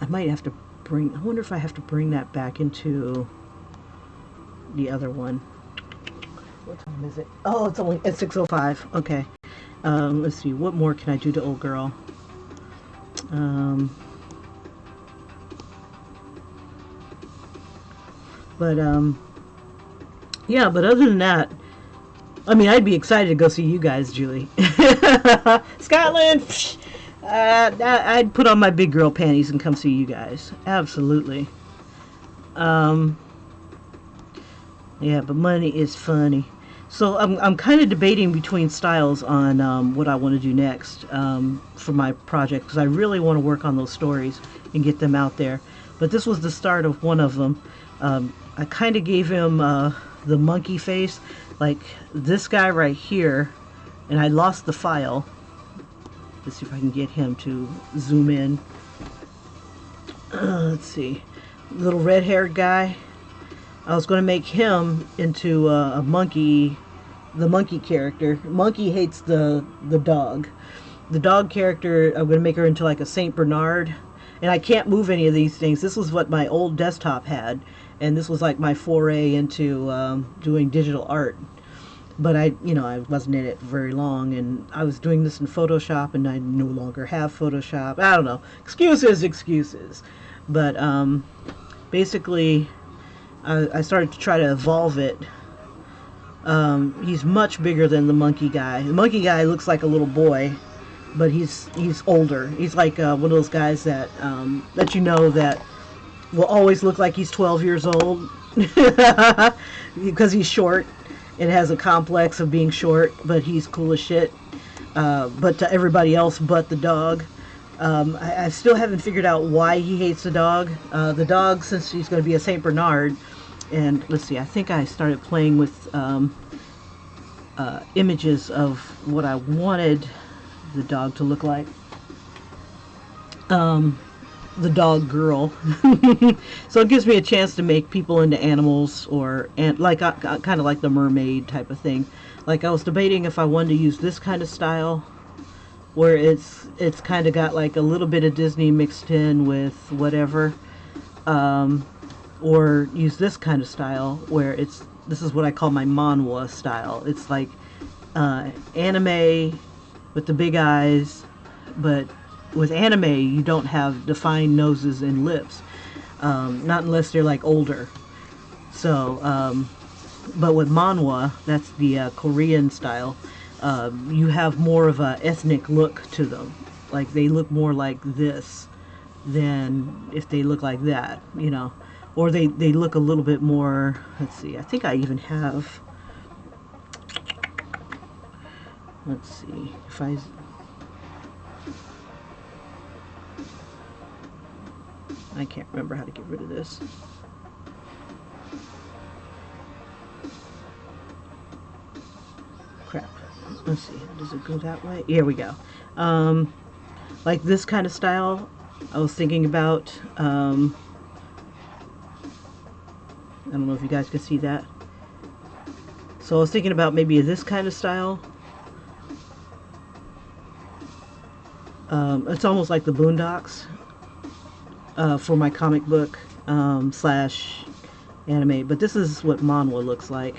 I might have to I wonder if I have to bring that back into the other one. What time is it? Oh, it's only at 6:05. Okay. Let's see. What more can I do to old girl? Yeah, but other than that, I mean, I'd be excited to go see you guys, Julie. Scotland! I'd put on my big girl panties and come see you guys. Absolutely. Yeah, but money is funny. So I'm kind of debating between styles on what I want to do next for my project, because I really want to work on those stories and get them out there. But this was the start of one of them. I kind of gave him the monkey face, like this guy right here, and I lost the file. Let's see if I can get him to zoom in. Let's see. Little red-haired guy. I was going to make him into a monkey, the monkey character. Monkey hates the dog. The dog character, I'm going to make her into like a Saint Bernard. And I can't move any of these things. This was what my old desktop had. And this was like my foray into doing digital art. But I wasn't in it very long, and I was doing this in Photoshop, and I no longer have Photoshop. I don't know. Excuses. But basically, I started to try to evolve it. He's much bigger than the monkey guy. The monkey guy looks like a little boy, but he's older. He's like one of those guys that that will always look like he's 12 years old because he's short. It has a complex of being short, but he's cool as shit. But to everybody else but the dog. I still haven't figured out why he hates the dog. The dog, since he's going to be a Saint Bernard, and let's see, I think I started playing with images of what I wanted the dog to look like. the dog girl. So it gives me a chance to make people into animals, or like kind of like the mermaid type of thing. Like I was debating if I wanted to use this kind of style, where it's kind of got like a little bit of Disney mixed in with whatever, or use this kind of style where this is what I call my manhwa style. It's like anime with the big eyes, but with anime you don't have defined noses and lips, not unless they're like older. So but with manhwa, that's the Korean style, you have more of a ethnic look to them. Like they look more like this than if they look like that, you know. Or they look a little bit more, let's see, I think I even have, let's see, if I can't remember how to get rid of this. Crap. Let's see, does it go that way? Here we go. Like this kind of style, I was thinking about, I don't know if you guys can see that. So I was thinking about maybe this kind of style. It's almost like the Boondocks for my comic book slash anime. But this is what manhwa looks like,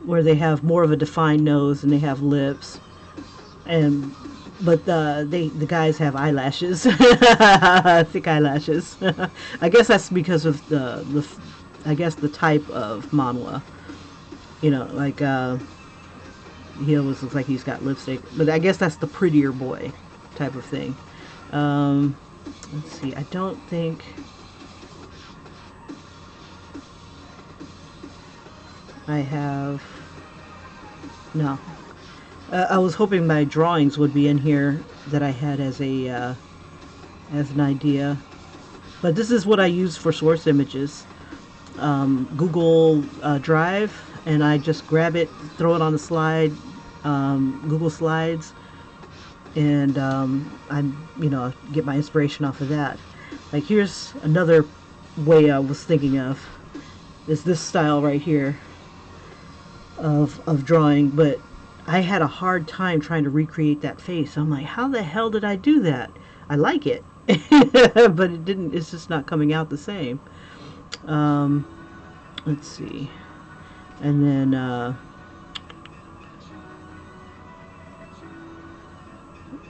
where they have more of a defined nose and they have lips, but the guys have eyelashes, thick eyelashes. I guess that's because of I guess the type of manhwa. You know, like he always looks like he's got lipstick, but I guess that's the prettier boy type of thing. Let's see, I don't think I have, no. I was hoping my drawings would be in here that I had as a as an idea, but this is what I use for source images. Google Drive, and I just grab it, throw it on the slide, Google Slides, and I, you know, get my inspiration off of that. Like here's another way I was thinking of, is this style right here of drawing, but I had a hard time trying to recreate that face. I'm like, how the hell did I do that? I like it, but it didn't. It's just not coming out the same. Let's see, and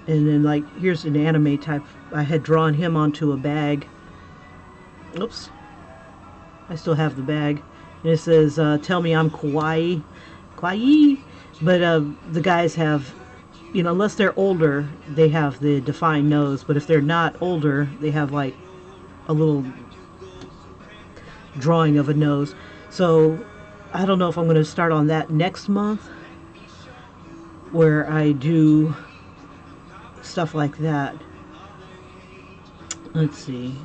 then like here's an anime type. I had drawn him onto a bag. Oops, I still have the bag, and it says, "Tell me I'm kawaii." But the guys have, you know, unless they're older, they have the defined nose. But if they're not older, they have like a little drawing of a nose. So I don't know if I'm going to start on that next month, where I do stuff like that. Let's see.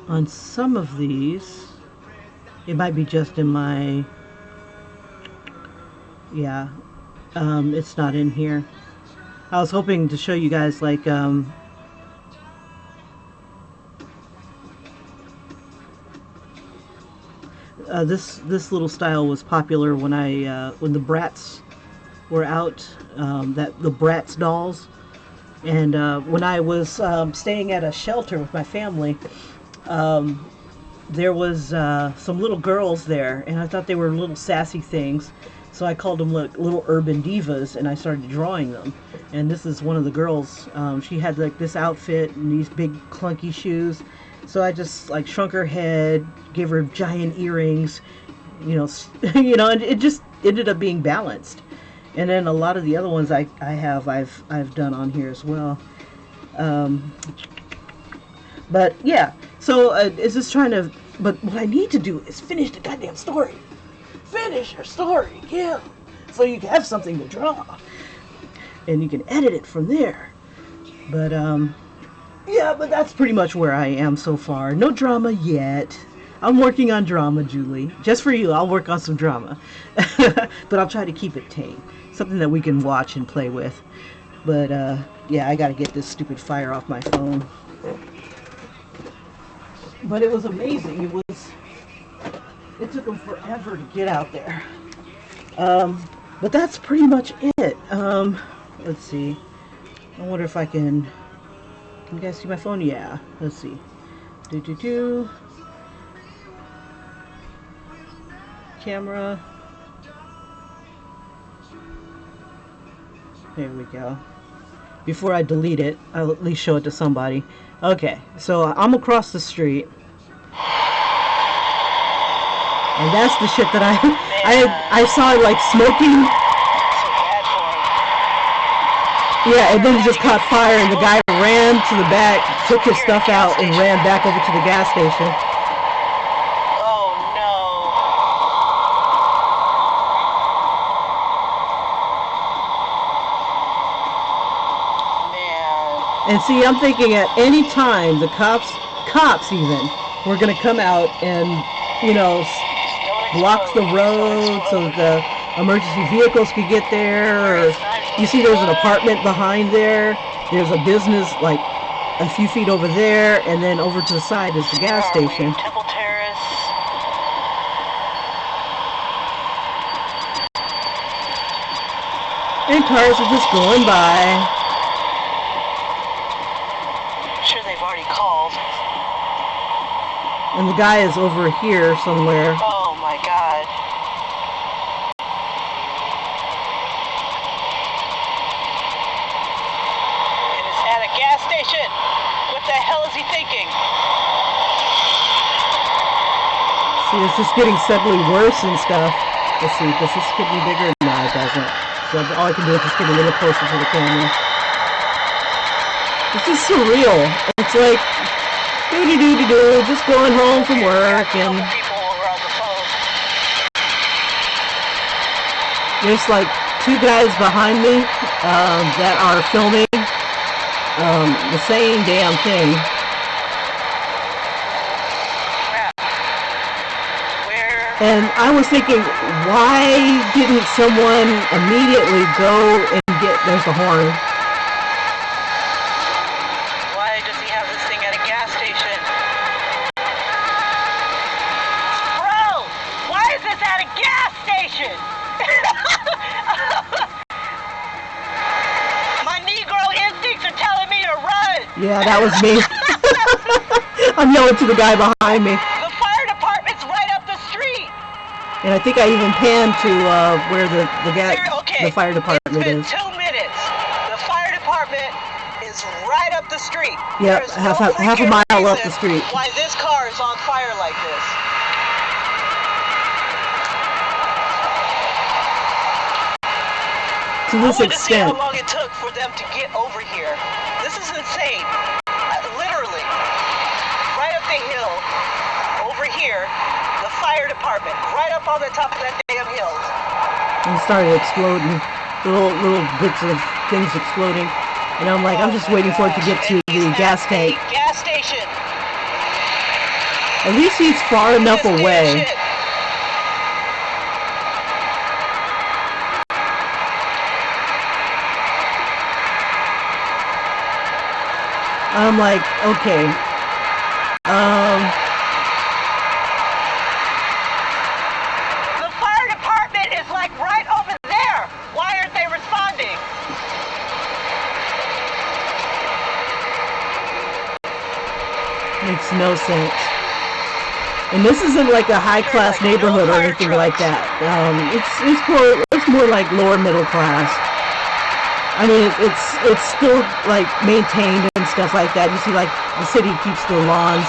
On some of these, it might be just in my, yeah, it's not in here. I was hoping to show you guys like this little style was popular when when the Bratz were out, that the Bratz dolls, and when I was staying at a shelter with my family, there was some little girls there, and I thought they were little sassy things, so I called them like little urban divas, and I started drawing them. And this is one of the girls. She had like this outfit and these big clunky shoes, so I just like shrunk her head, gave her giant earrings, you know, and it just ended up being balanced. And then a lot of the other ones I've done on here as well. But yeah, so it's just trying to. But what I need to do is finish the goddamn story. Finish your story, yeah. So you can have something to draw, and you can edit it from there. But yeah, but that's pretty much where I am so far. No drama yet. I'm working on drama, Julie. Just for you, I'll work on some drama. But I'll try to keep it tame. Something that we can watch and play with. But yeah, I gotta get this stupid fire off my phone. But it was amazing. It took them forever to get out there. But that's pretty much it. Let's see. I wonder if I can you guys see my phone? Yeah. Let's see. Camera. There we go. Before I delete it, I'll at least show it to somebody. Okay, so I'm across the street. And that's the shit that I saw it like smoking. Yeah, and then it just caught fire and the guy ran to the back, took his stuff out and ran back over to the gas station. Oh no. Man. And see, I'm thinking at any time the cops even, were gonna come out and, you know, block the road so the emergency vehicles could get there. Or you see there's an apartment behind there. There's a business like a few feet over there, and then over to the side is the gas station. Temple Terrace. And cars are just going by. I'm sure they've already called. And the guy is over here somewhere. Oh my god. It is at a gas station. What the hell is he thinking? See, it's just getting steadily worse and stuff. Let's see, does this get any bigger? No, it doesn't. So all I can do is just get a little closer to the camera. This is surreal. It's like, do, just going home from work, and there's like two guys behind me that are filming the same damn thing. And I was thinking, why didn't someone immediately go and get, there's the horn. Why does he have this thing at a gas station? Bro, why is this at a gas station? My Negro instincts are telling me to run. Yeah, that was me. I'm yelling to the guy behind me. The fire department's right up the street. And I think I even panned to where the fire department is. It's been 2 minutes. The fire department is right up the street. Yep, half a mile up the street. Why this car is on fire like this? To this I wanted to see extent. how long it took for them to get over here. This is insane. Literally, right up the hill, over here, the fire department, right up on the top of that damn hill. And it started exploding. Little bits of things exploding. And I'm like, I'm just waiting for it to get to the gas tank. Gas station. At least he's far enough away. I'm like, okay. The fire department is like right over there. Why aren't they responding? Makes no sense. And this isn't like a high-class neighborhood or anything like that. It's more like lower middle class. I mean, it's still like maintained and stuff like that. You see, like the city keeps the lawns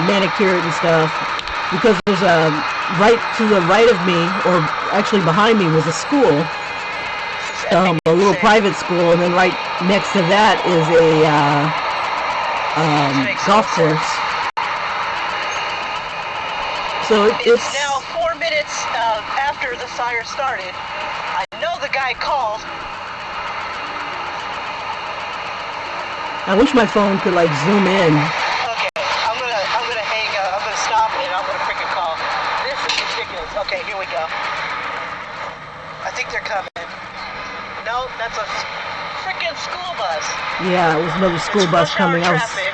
manicured and stuff. Because there's right to the right of me, or actually behind me, was a school, a little private school, and then right next to that is a golf course. So it's now 4 minutes after the fire started. I know the guy called. I wish my phone could like zoom in. Okay, I'm gonna hang up. I'm gonna stop and I'm gonna freaking call. This is ridiculous. Okay, here we go. I think they're coming. No, that's a freaking school bus. Yeah, it was another school bus Rush hour coming. traffic.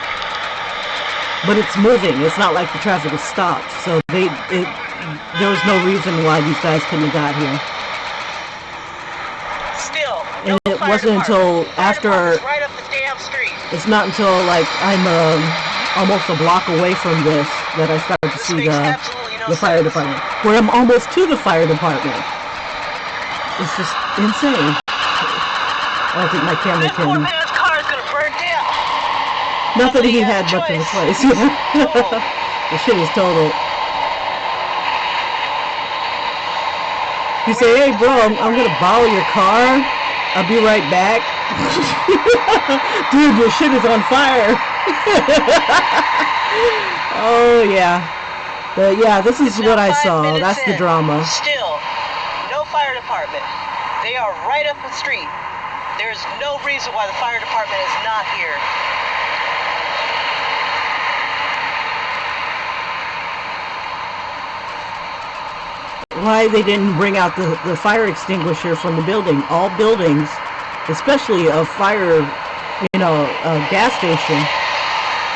But it's moving. It's not like the traffic is stopped. So there was no reason why these guys couldn't have got here. Still, And no it fire wasn't until department. Fire after. department's right up the damn street. It's not until like I'm almost a block away from this that I started to see Makes absolutely no the fire sense. department. Where I'm almost to the fire department. It's just insane. I don't think my camera This poor can. man's car is gonna burn down. Not that he Hopefully had has a much of a choice. choice. Total. The shit is total. You say, hey bro, I'm gonna borrow your car. I'll be right back. Dude, your shit is on fire. Oh yeah. But yeah, this is It's what now I 5 saw. minutes That's the in. drama. Still, no fire department. They are right up the street. There's no reason why the fire department is not here. Why they didn't bring out the fire extinguisher from the building. All buildings, especially a fire, a gas station,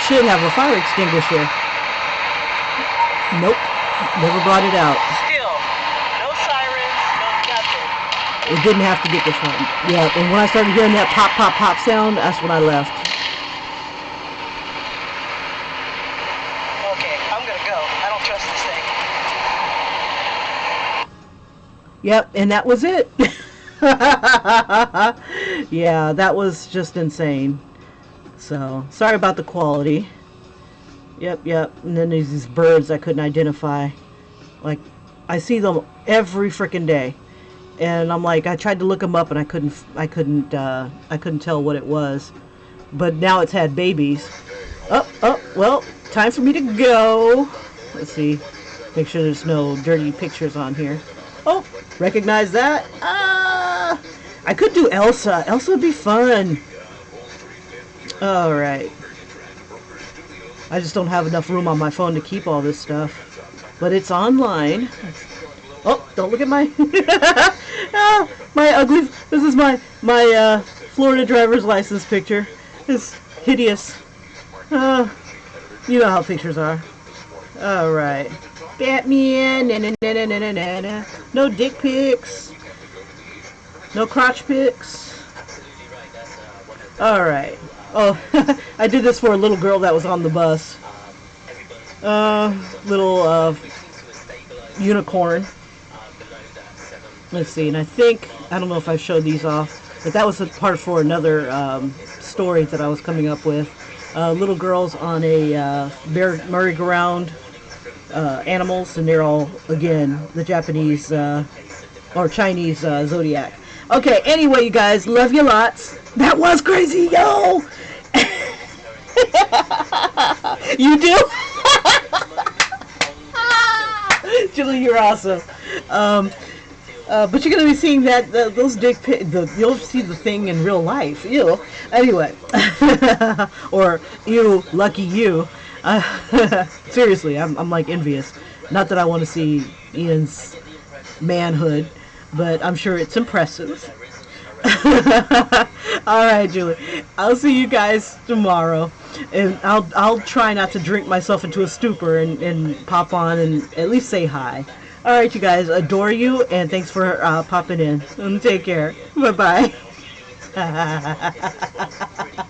should have a fire extinguisher. Nope, never brought it out. Still, no sirens, no nothing. It didn't have to get this one. Yeah, and when I started hearing that pop, pop, pop sound, that's when I left. Okay, I'm gonna go. I don't trust this thing. Yep, and that was it. Yeah, that was just insane. So, sorry about the quality. Yep. And then there's these birds I couldn't identify. Like, I see them every freaking day. And I'm like, I tried to look them up and I couldn't tell what it was. But now it's had babies. Oh, well, time for me to go. Let's see. Make sure there's no dirty pictures on here. Oh, recognize that? Ah! I could do Elsa. Elsa would be fun. Alright. I just don't have enough room on my phone to keep all this stuff. But it's online. Oh, don't look at my... Ah, my ugly... This is my Florida driver's license picture. It's hideous. You know how pictures are. Alright. Batman. No dick pics. No crotch pics. Alright. Oh, I did this for a little girl that was on the bus. Little unicorn. Let's see, and I don't know if I've showed these off, but that was a part for another story that I was coming up with. Little girls on a merry-go-round, animals, and they're all, again, the Japanese or Chinese zodiac. Okay, anyway, you guys, love you lots. That was crazy, yo! You do? Julie, you're awesome. But you're gonna be seeing those dick pics. You'll see the thing in real life. Ew. Anyway, or ew, lucky you. Seriously, I'm like envious. Not that I want to see Ian's manhood, but I'm sure it's impressive. All right, Julie. I'll see you guys tomorrow, and I'll try not to drink myself into a stupor and pop on and at least say hi. All right, you guys. Adore you, and thanks for popping in. And take care. Bye bye.